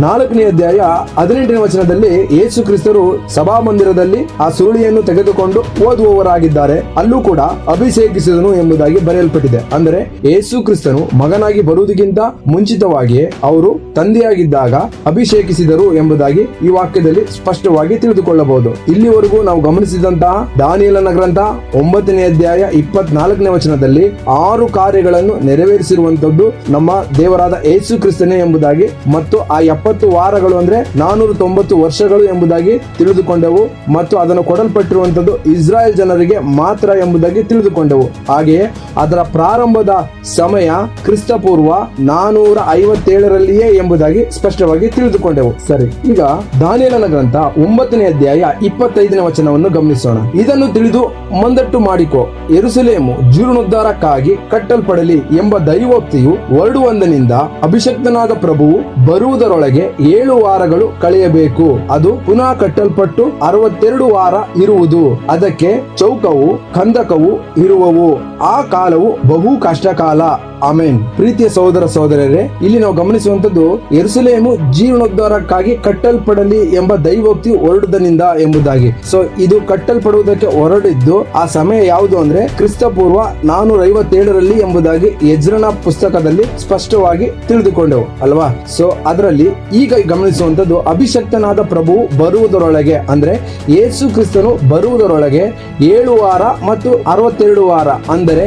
4ನೇ ಅಧ್ಯಾಯ 18ನೇ ವಚನದಲ್ಲಿ ಯೇಸು ಕ್ರಿಸ್ತರು ಸಭಾಮಂದಿರದಲ್ಲಿ ಆ ಸುರುಳಿಯನ್ನು ತೆಗೆದುಕೊಂಡು ಓದುವವರಾಗಿದ್ದಾರೆ. ಅಲ್ಲೂ ಕೂಡ ಅಭಿಷೇಕಿಸಿದನು ಎಂಬುದಾಗಿ ಬರೆಯಲ್ಪಟ್ಟಿದೆ. ಅಂದರೆ ಯೇಸು ಕ್ರಿಸ್ತನು ಮಗನಾಗಿ ಬರುವುದಕ್ಕಿಂತ ಮುಂಚಿತವಾಗಿಯೇ ಅವರು ತಂದೆಯಾಗಿದ್ದಾಗ ಅಭಿಷೇಕಿಸಿದರು ಎಂಬುದಾಗಿ ಈ ವಾಕ್ಯದಲ್ಲಿ ಸ್ಪಷ್ಟವಾಗಿ ತಿಳಿದುಕೊಳ್ಳಬಹುದು. ಇಲ್ಲಿವರೆಗೂ ನಾವು ಗಮನಿಸಿದಂತಹ ದಾನಿಯೇಲನ ಗ್ರಂಥ 9ನೇ ಅಧ್ಯಾಯ 24ನೇ ವಚನದಲ್ಲಿ 6 ಕಾರ್ಯಗಳನ್ನು ನೆರವೇರಿಸಿರುವಂತದ್ದು ನಮ್ಮ ದೇವರಾದ ಯೇಸು ಕ್ರಿಸ್ತನೇ ಎಂಬುದಾಗಿ, ಮತ್ತು ಆ 70 ವಾರಗಳು ಅಂದ್ರೆ 490 ವರ್ಷಗಳು ಎಂಬುದಾಗಿ ತಿಳಿದುಕೊಂಡೆವು. ಮತ್ತು ಅದನ್ನು ಕೊಡಲ್ಪಟ್ಟಿರುವಂತದ್ದು ಇಸ್ರಾಯೇಲ್ ಜನರಿಗೆ ಮಾತ್ರ ಎಂಬುದಾಗಿ ತಿಳಿದುಕೊಂಡೆವು. ಹಾಗೆಯೇ ಅದರ ಪ್ರಾರಂಭದ ಸಮಯ ಕ್ರಿಸ್ತಪೂರ್ವ 457ರಲ್ಲಿಯೇ ಎಂಬುದಾಗಿ ಸ್ಪಷ್ಟವಾಗಿ ತಿಳಿದುಕೊಂಡೆವು. ಸರಿ, ಈಗ ದಾನಿಯೇಲನ ಗ್ರಂಥ 9ನೇ ಅಧ್ಯಾಯ 25ನೇ ವಚನವನ್ನು ಗಮನಿಸೋಣ. ಇದನ್ನು ತಿಳಿದು ಮುಂದಟ್ಟು ಮಾಡಿಕೊ, ಯೆರೂಸಲೇಮು ಜೀರ್ಣೋದ್ಧಾರಕ್ಕಾಗಿ ಕಟ್ಟಲ್ಪಡಲಿ ಎಂಬ ದೈವೋಕ್ತಿಯು ಹೊರಡುವಂದಿನಿಂದ ಅಭಿಷಕ್ತನಾದ ಪ್ರಭುವು ಬರುವುದರೊಳಗೆ 7 ವಾರಗಳು ಕಳೆಯಬೇಕು. ಅದು ಪುನಃ ಕಟ್ಟಲ್ಪಟ್ಟು 62 ವಾರ ಇರುವುದು. ಅದಕ್ಕೆ ಚೌಕವು ಕಂದಕವು ಇರುವವು. ಆ ಕಾಲವು ಬಹು ಕಷ್ಟಕಾಲ. ಆಮೆನ್. ಪ್ರೀತಿಯ ಸಹೋದರ ಸಹೋದರರೇ, ಇಲ್ಲಿ ನಾವು ಗಮನಿಸುವಂತದ್ದು ಯೆರೂಸಲೇಮು ಜೀರ್ಣೋದ್ಧಾರಕ್ಕಾಗಿ ಕಟ್ಟಲ್ಪಡಲಿ ಎಂಬ ದೈವೋಕ್ತಿ ಹೊರಡುವುದರಿಂದ ಎಂಬುದಾಗಿ. ಸೊ ಇದು ಕಟ್ಟಲ್ಪಡುವುದಕ್ಕೆ ಹೊರಡಿದ್ದು ಆ ಸಮಯ ಯಾವುದು ಅಂದ್ರೆ ಕ್ರಿಸ್ತಪೂರ್ವ 457ರಲ್ಲಿ ಎಂಬುದಾಗಿ ಎಜ್ರನ ಪುಸ್ತಕದಲ್ಲಿ ಸ್ಪಷ್ಟವಾಗಿ ತಿಳಿದುಕೊಂಡೆವು ಅಲ್ವಾ. ಸೊ ಅದರಲ್ಲಿ ಈಗ ಗಮನಿಸುವಂತದ್ದು ಅಭಿಷಕ್ತನಾದ ಪ್ರಭು ಬರುವುದರೊಳಗೆ, ಅಂದ್ರೆ ಯೇಸು ಕ್ರಿಸ್ತನು ಬರುವುದರೊಳಗೆ 7 ವಾರ ಮತ್ತು 62 ವಾರ, ಅಂದರೆ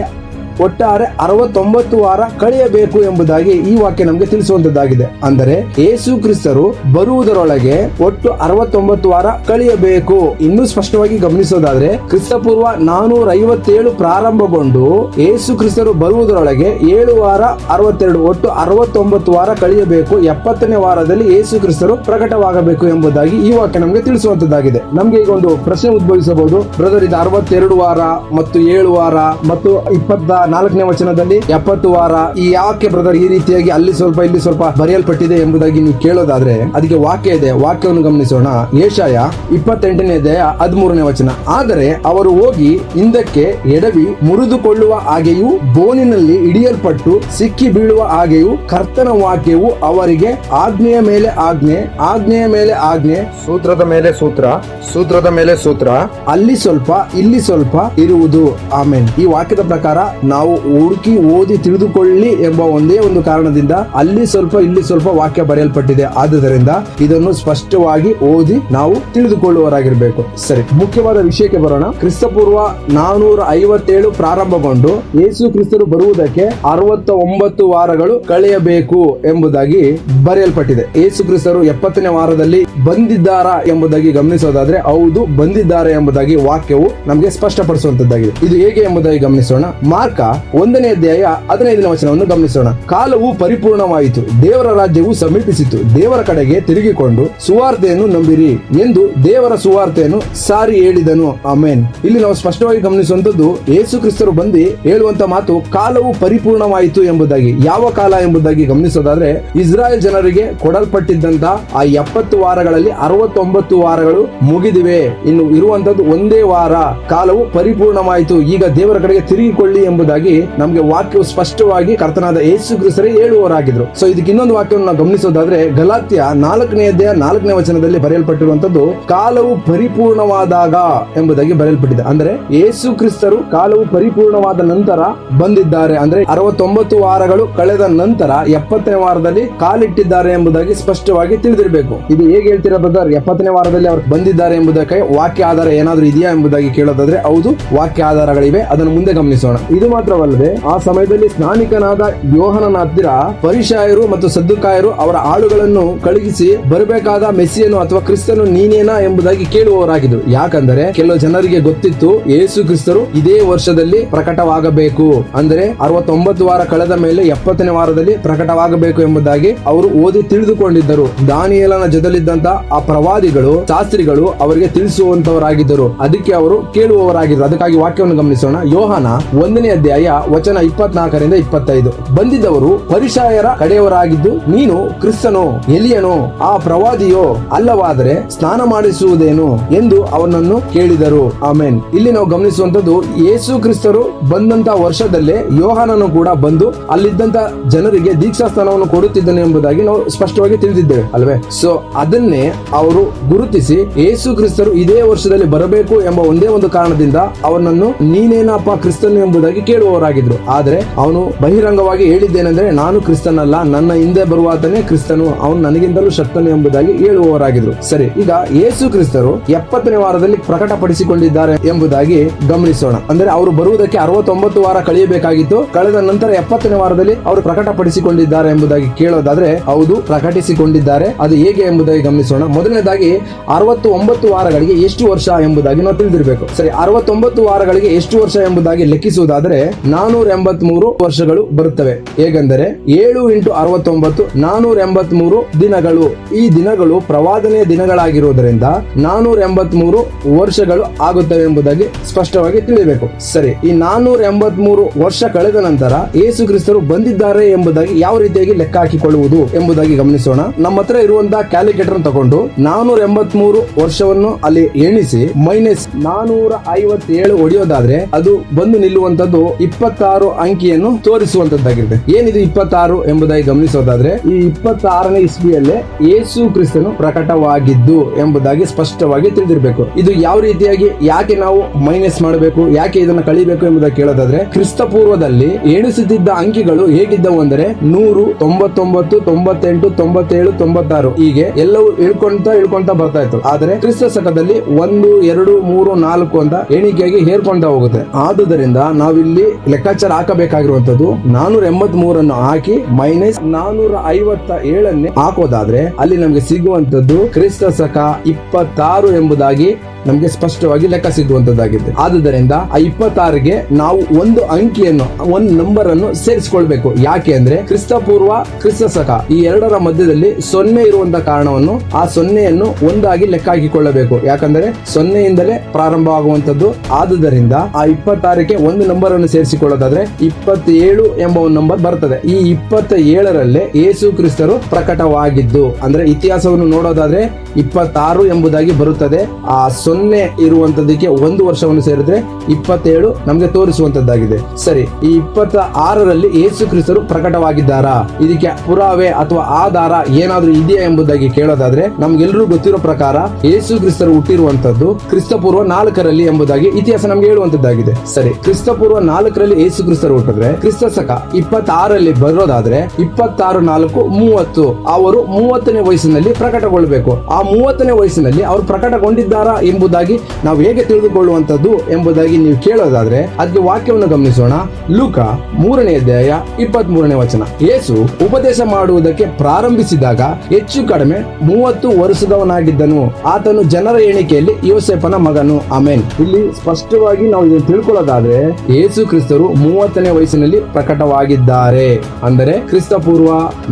ಒಟ್ಟಾರೆ 69 ವಾರ ಕಳೆಯಬೇಕು ಎಂಬುದಾಗಿ ಈ ವಾಕ್ಯ ನಮಗೆ ತಿಳಿಸುವಂತದ್ದಾಗಿದೆ. ಅಂದರೆ ಯೇಸು ಕ್ರಿಸ್ತರು ಬರುವುದರೊಳಗೆ ಒಟ್ಟು 69 ವಾರ ಕಳೆಯಬೇಕು. ಇನ್ನೂ ಸ್ಪಷ್ಟವಾಗಿ ಗಮನಿಸೋದಾದ್ರೆ ಕ್ರಿಸ್ತಪೂರ್ವ 457 ಪ್ರಾರಂಭಗೊಂಡು ಯೇಸು ಕ್ರಿಸ್ತರು ಬರುವುದರೊಳಗೆ 7 ವಾರ 62, ಒಟ್ಟು 69 ವಾರ ಕಳೆಯಬೇಕು. 70ನೇ ವಾರದಲ್ಲಿ ಯೇಸು ಕ್ರಿಸ್ತರು ಪ್ರಕಟವಾಗಬೇಕು ಎಂಬುದಾಗಿ ಈ ವಾಕ್ಯ ನಮಗೆ ತಿಳಿಸುವಂತದ್ದಾಗಿದೆ. ನಮ್ಗೆ ಈಗ ಒಂದು ಪ್ರಶ್ನೆ ಉದ್ಭವಿಸಬಹುದು, ಬ್ರದರ್ ಇದು 62 ವಾರ ಮತ್ತು 7 ವಾರ ಮತ್ತು 26 4ನೇ ವಚನದಲ್ಲಿ 70 ವಾರ ಈ ಯಾಕೆ ಬ್ರದರ್ ಈ ರೀತಿಯಾಗಿ ಅಲ್ಲಿ ಸ್ವಲ್ಪ ಇಲ್ಲಿ ಸ್ವಲ್ಪ ಬರೆಯಲ್ಪಟ್ಟಿದೆ ಎಂಬುದಾಗಿ ನೀವು ಕೇಳೋದಾದ್ರೆ ಅದಕ್ಕೆ ವಾಕ್ಯ ಇದೆ. ವಾಕ್ಯವನ್ನು ಗಮನಿಸೋಣ. ಯೆಶಾಯ 28ನೇ ಅಧ್ಯಾಯ 13ನೇ ವಚನ. ಆದರೆ ಅವರು ಹೋಗಿ ಹಿಂದಕ್ಕೆ ಎಡವಿ ಮುರಿದುಕೊಳ್ಳುವ ಹಾಗೆಯೂ ಬೋನಿನಲ್ಲಿ ಹಿಡಿಯಲ್ಪಟ್ಟು ಸಿಕ್ಕಿ ಬೀಳುವ ಹಾಗೆಯೂ ಕರ್ತನ ವಾಕ್ಯವು ಅವರಿಗೆ ಆಜ್ಞೆಯ ಮೇಲೆ ಆಜ್ಞೆ, ಆಜ್ಞೆಯ ಮೇಲೆ ಆಜ್ಞೆ, ಸೂತ್ರದ ಮೇಲೆ ಸೂತ್ರ, ಸೂತ್ರದ ಮೇಲೆ ಸೂತ್ರ, ಅಲ್ಲಿ ಸ್ವಲ್ಪ ಇಲ್ಲಿ ಸ್ವಲ್ಪ ಇರುವುದು. ಆಮೆನ್. ಈ ವಾಕ್ಯದ ಪ್ರಕಾರ ನಾವು ಹುಡುಕಿ ಓದಿ ತಿಳಿದುಕೊಳ್ಳಿ ಎಂಬ ಒಂದೇ ಒಂದು ಕಾರಣದಿಂದ ಅಲ್ಲಿ ಸ್ವಲ್ಪ ಇಲ್ಲಿ ಸ್ವಲ್ಪ ವಾಕ್ಯ ಬರೆಯಲ್ಪಟ್ಟಿದೆ. ಆದುದರಿಂದ ಇದನ್ನು ಸ್ಪಷ್ಟವಾಗಿ ಓದಿ ನಾವು ತಿಳಿದುಕೊಳ್ಳುವವರಾಗಿರ್ಬೇಕು. ಸರಿ, ಮುಖ್ಯವಾದ ವಿಷಯಕ್ಕೆ ಬರೋಣ. ಕ್ರಿಸ್ತಪೂರ್ವ 457 ಪ್ರಾರಂಭಗೊಂಡು ಯೇಸು ಕ್ರಿಸ್ತರು ಬರುವುದಕ್ಕೆ 69 ವಾರಗಳು ಕಳೆಯಬೇಕು ಎಂಬುದಾಗಿ ಬರೆಯಲ್ಪಟ್ಟಿದೆ. ಯೇಸು ಕ್ರಿಸ್ತರು 70ನೇ ವಾರದಲ್ಲಿ ಬಂದಿದ್ದಾರಾ ಎಂಬುದಾಗಿ ಗಮನಿಸೋದಾದ್ರೆ ಹೌದು, ಬಂದಿದ್ದಾರೆ ಎಂಬುದಾಗಿ ವಾಕ್ಯವು ನಮಗೆ ಸ್ಪಷ್ಟಪಡಿಸುವಂತದ್ದಾಗಿದೆ. ಇದು ಹೇಗೆ ಎಂಬುದಾಗಿ ಗಮನಿಸೋಣ. ಮಾರ್ಕ 1ನೇ ಅಧ್ಯಾಯ 15ನೇ ವಚನವನ್ನು ಗಮನಿಸೋಣ. ಕಾಲವು ಪರಿಪೂರ್ಣವಾಯಿತು, ದೇವರ ರಾಜ್ಯವು ಸಮೀಪಿಸಿತು, ದೇವರ ಕಡೆಗೆ ತಿರುಗಿಕೊಂಡು ಸುವಾರ್ತೆಯನ್ನು ನಂಬಿರಿ ಎಂದು ದೇವರ ಸುವಾರ್ತೆಯನ್ನು ಸಾರಿ ಹೇಳಿದನು. ಆಮೆನ್. ಇಲ್ಲಿ ನಾವು ಸ್ಪಷ್ಟವಾಗಿ ಗಮನಿಸುವಂತದ್ದು ಯೇಸು ಕ್ರಿಸ್ತರು ಬಂದು ಹೇಳುವಂತ ಮಾತು ಕಾಲವು ಪರಿಪೂರ್ಣವಾಯಿತು ಎಂಬುದಾಗಿ. ಯಾವ ಕಾಲ ಎಂಬುದಾಗಿ ಗಮನಿಸೋದಾದ್ರೆ ಇಸ್ರಾಯೇಲ್ ಜನರಿಗೆ ಕೊಡಲ್ಪಟ್ಟಿದ್ದಂತ ಆ 70 ವಾರಗಳಲ್ಲಿ 69 ವಾರಗಳು ಮುಗಿದಿವೆ. ಇನ್ನು ಇರುವಂತದ್ದು ಒಂದೇ ವಾರ. ಕಾಲವು ಪರಿಪೂರ್ಣವಾಯಿತು, ಈಗ ದೇವರ ಕಡೆಗೆ ತಿರುಗಿಕೊಳ್ಳಿ ಎಂಬುದಾಗಿ ನಮಗೆ ವಾಕ್ಯವು ಸ್ಪಷ್ಟವಾಗಿ ಕರ್ತನಾದ ಯೇಸು ಕ್ರಿಸ್ತರೇ ಹೇಳುವವರಾಗಿದ್ರು. ಸೊ ಇದಕ್ಕೆ ಇನ್ನೊಂದು ವಾಕ್ಯವನ್ನು ನಾವು ಗಮನಿಸೋದಾದ್ರೆ ಗಲಾತ್ಯ 4ನೇ ಅಧ್ಯಾಯ 4ನೇ ವಚನದಲ್ಲಿ ಬರೆಯಲ್ಪಟ್ಟಿರುವಂತದ್ದು ಕಾಲವು ಪರಿಪೂರ್ಣವಾದಾಗ ಎಂಬುದಾಗಿ ಬರೆಯಲ್ಪಟ್ಟಿದೆ. ಅಂದ್ರೆ ಯೇಸು ಕ್ರಿಸ್ತರು ಕಾಲವು ಪರಿಪೂರ್ಣವಾದ ನಂತರ ಬಂದಿದ್ದಾರೆ. ಅಂದ್ರೆ 69 ವಾರಗಳು ಕಳೆದ ನಂತರ 70ನೇ ವಾರದಲ್ಲಿ ಕಾಲಿಟ್ಟಿದ್ದಾರೆ ಎಂಬುದಾಗಿ ಸ್ಪಷ್ಟವಾಗಿ ತಿಳಿದಿರಬೇಕು. ಇದು ಹೇಗೆ ಹೇಳ್ತೀರಾ ಬ್ರದರ್, 70ನೇ ವಾರದಲ್ಲಿ ಅವರು ಬಂದಿದ್ದಾರೆ ಎಂಬುದಕ್ಕೆ ವಾಕ್ಯ ಆಧಾರ ಏನಾದ್ರೂ ಇದೆಯಾ ಎಂಬುದಾಗಿ ಕೇಳೋದಾದ್ರೆ ಹೌದು, ವಾಕ್ಯ ಆಧಾರಗಳಿವೆ. ಅದನ್ನು ಮುಂದೆ ಗಮನಿಸೋಣ. ಇದು ಮಾತ್ರವಲ್ಲದೆ ಆ ಸಮಯದಲ್ಲಿ ಸ್ನಾನಿಕನಾದ ಯೋಹನನ ಹತ್ತಿರ ಫರಿಸಾಯರು ಮತ್ತು ಸದ್ದುಕಾಯರು ಅವರ ಆಳುಗಳನ್ನು ಕಳುಹಿಸಿ ಬರಬೇಕಾದ ಮೆಸ್ಸಿಯನು ಅಥವಾ ಕ್ರಿಸ್ತನು ನೀನೇನಾ ಎಂಬುದಾಗಿ ಕೇಳುವವರಾಗಿದ್ರು. ಯಾಕಂದರೆ ಕೆಲವು ಜನರಿಗೆ ಗೊತ್ತಿತ್ತು ಯೇಸು ಕ್ರಿಸ್ತರು ಇದೇ ವರ್ಷದಲ್ಲಿ ಪ್ರಕಟವಾಗಬೇಕು, ಅಂದರೆ 69 ವಾರ ಕಳೆದ ಮೇಲೆ 70ನೇ ವಾರದಲ್ಲಿ ಪ್ರಕಟವಾಗಬೇಕು ಎಂಬುದಾಗಿ ಅವರು ಓದಿ ತಿಳಿದುಕೊಂಡಿದ್ದರು. ದಾನಿಯೇಲನ ಜೊತೆಲಿದ್ದಂತ ಆ ಪ್ರವಾದಿಗಳು ಶಾಸ್ತ್ರಿಗಳು ಅವರಿಗೆ ತಿಳಿಸುವಂತವರಾಗಿದ್ದರು. ಅದಕ್ಕೆ ಅವರು ಕೇಳುವವರಾಗಿದ್ದರು. ಅದಕ್ಕಾಗಿ ವಾಕ್ಯವನ್ನು ಗಮನಿಸೋಣ. ಯೋಹಾನ 1ನೇ ಅಧ್ಯಾಯ ವಚನ 24ರಿಂದ 25. ಬಂದಿದ್ದವರು ಫರಿಸಾಯರ ಕಡೆಯವರಾಗಿದ್ದು ನೀನು ಕ್ರಿಸ್ತನೋ, ಎಲಿಯನೋ, ಆ ಪ್ರವಾದಿಯೋ ಅಲ್ಲವಾದರೆ ಸ್ನಾನ ಮಾಡಿಸುವುದೇನು ಎಂದು ಅವನನ್ನು ಕೇಳಿದರು. ಆಮೆನ್. ಇಲ್ಲಿ ನಾವು ಗಮನಿಸುವಂತದ್ದು ಯೇಸು ಕ್ರಿಸ್ತರು ಬಂದಂತ ವರ್ಷದಲ್ಲೇ ಯೋಹಾನನು ಕೂಡ ಬಂದು ಅಲ್ಲಿದ್ದಂತ ಜನರಿಗೆ ದೀಕ್ಷಾ ಸ್ಥಾನವನ್ನು ಕೊಡುತ್ತಿದ್ದನು ಎಂಬುದಾಗಿ ನಾವು ಸ್ಪಷ್ಟವಾಗಿ ತಿಳಿದಿದ್ದೇವೆ ಅಲ್ವೇ. ಸೊ ಅದನ್ನೇ ಅವರು ಗುರುತಿಸಿ ಯೇಸು ಕ್ರಿಸ್ತರು ಇದೇ ವರ್ಷದಲ್ಲಿ ಬರಬೇಕು ಎಂಬ ಒಂದೇ ಒಂದು ಕಾರಣದಿಂದ ಅವನನ್ನು ನೀನೇನಪ್ಪ ಕ್ರಿಸ್ತನು ಎಂಬುದಾಗಿ ಕೇಳುವವರಾಗಿದ್ರು. ಆದ್ರೆ ಅವನು ಬಹಿರಂಗವಾಗಿ ಹೇಳಿದ್ದೇನೆಂದ್ರೆ ನಾನು ಕ್ರಿಸ್ತನಲ್ಲ, ನನ್ನ ಹಿಂದೆ ಬರುವಾತನೇ ಕ್ರಿಸ್ತನು, ಅವನು ನನಗಿಂತಲೂ ಶಕ್ತನು ಎಂಬುದಾಗಿ ಹೇಳುವವರಾಗಿದ್ರು. ಸರಿ, ಈಗ ಯೇಸು ಕ್ರಿಸ್ತರು 70ನೇ ವಾರದಲ್ಲಿ ಪ್ರಕಟಪಡಿಸಿಕೊಂಡಿದ್ದಾರೆ ಎಂಬುದಾಗಿ ಗಮನಿಸೋಣ. ಅಂದ್ರೆ ಅವರು ಬರುವುದಕ್ಕೆ 69 ವಾರ ಕಳೆಯಬೇಕಾಗಿತ್ತು. ಕಳೆದ ನಂತರ 70ನೇ ವಾರದಲ್ಲಿ ಅವರು ಪ್ರಕಟಪಡಿಸಿಕೊಂಡಿದ್ದಾರೆ ಎಂಬುದಾಗಿ ಕೇಳೋದಾದ್ರೆ ಹೌದು, ಪ್ರಕಟಿಸಿಕೊಂಡಿದ್ದಾರೆ. ಅದು ಹೇಗೆ ಎಂಬುದಾಗಿ ಗಮನಿಸೋಣ. ಮೊದಲನೇದಾಗಿ 69 ವಾರಗಳಿಗೆ ಎಷ್ಟು ವರ್ಷ ಎಂಬುದಾಗಿ ನಾವು ತಿಳಿದಿರಬೇಕು. ಸರಿ, 69 ವಾರಗಳಿಗೆ ಎಷ್ಟು ವರ್ಷ ಎಂಬುದಾಗಿ ಲೆಕ್ಕಿಸುವುದಾದ್ರೆ 483 ವರ್ಷಗಳು ಬರುತ್ತವೆ. ಹೇಗೆಂದರೆ 7 × 69 483 ದಿನಗಳು. ಈ ದಿನಗಳು ಪ್ರವಾದನೆಯ ದಿನಗಳಾಗಿರುವುದರಿಂದ 483 ವರ್ಷಗಳು ಆಗುತ್ತವೆ ಎಂಬುದಾಗಿ ಸ್ಪಷ್ಟವಾಗಿ ತಿಳಿಯಬೇಕು. ಸರಿ, ಈ 483 ವರ್ಷ ಕಳೆದ ನಂತರ ಯೇಸು ಕ್ರಿಸ್ತರು ಬಂದಿದ್ದಾರೆ ಎಂಬುದಾಗಿ ಯಾವ ರೀತಿಯಾಗಿ ಲೆಕ್ಕ ಹಾಕಿಕೊಳ್ಳುವುದು ಎಂಬುದಾಗಿ ಗಮನಿಸೋಣ. ನಮ್ಮ ಹತ್ರ ಇರುವಂತಹ ಕ್ಯಾಲ್ಕುಲೇಟರ್ ತಗೊಂಡು 483 ವರ್ಷವನ್ನು ಅಲ್ಲಿ ಎಣಿಸಿ ಮೈನಸ್ 457 ಹೊಡೆಯೋದಾದ್ರೆ ಅದು ಬಂದು ನಿಲ್ಲುವಂತದ್ದು 26 ಅಂಕಿಯನ್ನು ತೋರಿಸುವಂತದ್ದಾಗಿದೆ. ಏನಿದು 26 ಎಂಬುದಾಗಿ ಗಮನಿಸೋದಾದ್ರೆ ಈ 26ನೇ ಇಸ್ವಿಯಲ್ಲೇ ಯೇಸು ಕ್ರಿಸ್ತನು ಪ್ರಕಟವಾಗಿದ್ದು ಎಂಬುದಾಗಿ ಸ್ಪಷ್ಟವಾಗಿ ತಿಳಿದಿರಬೇಕು. ಇದು ಯಾವ ರೀತಿಯಾಗಿ ಯಾಕೆ ನಾವು ಮೈನಸ್ ಮಾಡಬೇಕು, ಯಾಕೆ ಇದನ್ನು ಕಳಿಬೇಕು ಎಂಬುದಾಗಿ ಕೇಳೋದಾದ್ರೆ ಕ್ರಿಸ್ತ ಪೂರ್ವದಲ್ಲಿ ಎಣಿಸುತ್ತಿದ್ದ ಅಂಕಿಗಳು ಹೇಗಿದ್ದವು ಅಂದರೆ 100, 99, 98, 97, 96 ಹೀಗೆ ಎಲ್ಲವೂ ಇಳ್ಕೊಂತ ಬರ್ತಾ ಇತ್ತು. ಆದ್ರೆ ಕ್ರಿಸ್ತ ಶಕದಲ್ಲಿ 1, 2, 3, 4 ಅಂತ ಎಣಿಕೆಯಾಗಿ ಹೇರ್ಕೊಂತ ಹೋಗುತ್ತೆ. ಆದುದರಿಂದ ನಾವಿಲ್ಲಿ ಲೆಕ್ಕಾಚಾರ ಹಾಕಬೇಕಾಗಿರುವಂತದ್ದು 483 ಅನ್ನು ಹಾಕಿ ಮೈನಸ್ 457 ಹಾಕೋದಾದ್ರೆ ಅಲ್ಲಿ ನಮಗೆ ಸಿಗುವಂತದ್ದು ಕ್ರಿಸ್ತ ಶಕ 26 ಎಂಬುದಾಗಿ ನಮಗೆ ಸ್ಪಷ್ಟವಾಗಿ ಲೆಕ್ಕ ಸಿಗುವಂತದ್ದಾಗಿದೆ. ಆದುದರಿಂದ ಆ 26ಗೆ ನಾವು ಒಂದು ಅಂಕಿಯನ್ನು, ಒಂದು ನಂಬರ್ ಅನ್ನು ಸೇರಿಸಿಕೊಳ್ಬೇಕು. ಯಾಕೆ ಅಂದ್ರೆ ಕ್ರಿಸ್ತಪೂರ್ವ, ಕ್ರಿಸ್ತಶಕ ಈ ಎರಡರ ಮಧ್ಯದಲ್ಲಿ 0 ಇರುವಂತ ಕಾರಣವನ್ನು ಆ 0ಯನ್ನು ಒಂದಾಗಿ ಲೆಕ್ಕ ಹಾಕಿಕೊಳ್ಳಬೇಕು. ಯಾಕಂದ್ರೆ 0ಇಂದಲೇ ಪ್ರಾರಂಭ ಆಗುವಂತದ್ದು. ಆದುದರಿಂದ ಆ 26ಕ್ಕೆ ಒಂದು ನಂಬರ್ ಅನ್ನು ಸೇರಿಸಿಕೊಳ್ಳೋದಾದ್ರೆ 27 ಎಂಬ ಒಂದು ನಂಬರ್ ಬರ್ತದೆ. ಈ 27ರಲ್ಲೇ ಯೇಸು ಕ್ರಿಸ್ತರು ಪ್ರಕಟವಾಗಿದ್ದು, ಅಂದ್ರೆ ಇತಿಹಾಸವನ್ನು ನೋಡೋದಾದ್ರೆ 26 ಎಂಬುದಾಗಿ ಬರುತ್ತದೆ. ಆ 0 ಇರುವಂತದಕ್ಕೆ ಒಂದು ವರ್ಷವನ್ನು ಸೇರಿದ್ರೆ 27 ನಮಗೆ ತೋರಿಸುವಂತದ್ದಾಗಿದೆ. ಸರಿ, ಈ 26ರಲ್ಲಿ ಯೇಸು ಕ್ರಿಸ್ತರು ಪ್ರಕಟವಾಗಿದ್ದಾರಾ? ಇದಕ್ಕೆ ಪುರಾವೆ ಅಥವಾ ಆಧಾರ ಏನಾದ್ರೂ ಇದೆಯಾ ಎಂಬುದಾಗಿ ಕೇಳೋದಾದ್ರೆ ನಮ್ಗೆಲ್ಲರೂ ಗೊತ್ತಿರೋ ಪ್ರಕಾರ ಯೇಸು ಕ್ರಿಸ್ತರು ಹುಟ್ಟಿರುವಂತದ್ದು ಕ್ರಿಸ್ತಪೂರ್ವ 4ರಲ್ಲಿ ಎಂಬುದಾಗಿ ಇತಿಹಾಸ ನಮ್ಗೆ ಹೇಳುವಂತದ್ದಾಗಿದೆ. ಸರಿ, ಕ್ರಿಸ್ತಪೂರ್ವ 4ರಲ್ಲಿ ಯೇಸು ಕ್ರಿಸ್ತರು ಹುಟ್ಟಿದ್ರೆ ಕ್ರಿಸ್ತಶಕ 26ರಲ್ಲಿ ಬರೋದಾದ್ರೆ 26×4=30. ಅವರು 30ನೇ ವಯಸ್ಸಿನಲ್ಲಿ ಪ್ರಕಟಗೊಳ್ಳಬೇಕು. ಆ 30ನೇ ವಯಸ್ಸಿನಲ್ಲಿ ಅವರು ಪ್ರಕಟಗೊಂಡಿದ್ದಾರಾ ಎಂಬುದಾಗಿ ನಾವು ಹೇಗೆ ತಿಳಿದುಕೊಳ್ಳುವಂತದ್ದು ಎಂಬುದಾಗಿ ನೀವು ಕೇಳೋದಾದ್ರೆ ಅದಕ್ಕೆ ವಾಕ್ಯವನ್ನು ಗಮನಿಸೋಣ. ಲೂಕ 3ನೇ ಅಧ್ಯಾಯ 23ನೇ ವಚನ. ಯೇಸು ಉಪದೇಶ ಮಾಡುವುದಕ್ಕೆ ಪ್ರಾರಂಭಿಸಿದಾಗ ಹೆಚ್ಚು ಕಡಿಮೆ 30 ವರ್ಷದವನಾಗಿದ್ದನು. ಆತನು ಜನರ ಎಣಿಕೆಯಲ್ಲಿ ಯೋಸೇಫನ ಮಗನು. ಆಮೇನ್. ಇಲ್ಲಿ ಸ್ಪಷ್ಟವಾಗಿ ನಾವು ಇದನ್ನು ತಿಳ್ಕೊಳ್ಳೋದಾದ್ರೆ ಯೇಸು ಕ್ರಿಸ್ತರು 30ನೇ ವಯಸ್ಸಿನಲ್ಲಿ ಪ್ರಕಟವಾಗಿದ್ದಾರೆ. ಅಂದರೆ ಕ್ರಿಸ್ತಪೂರ್ವ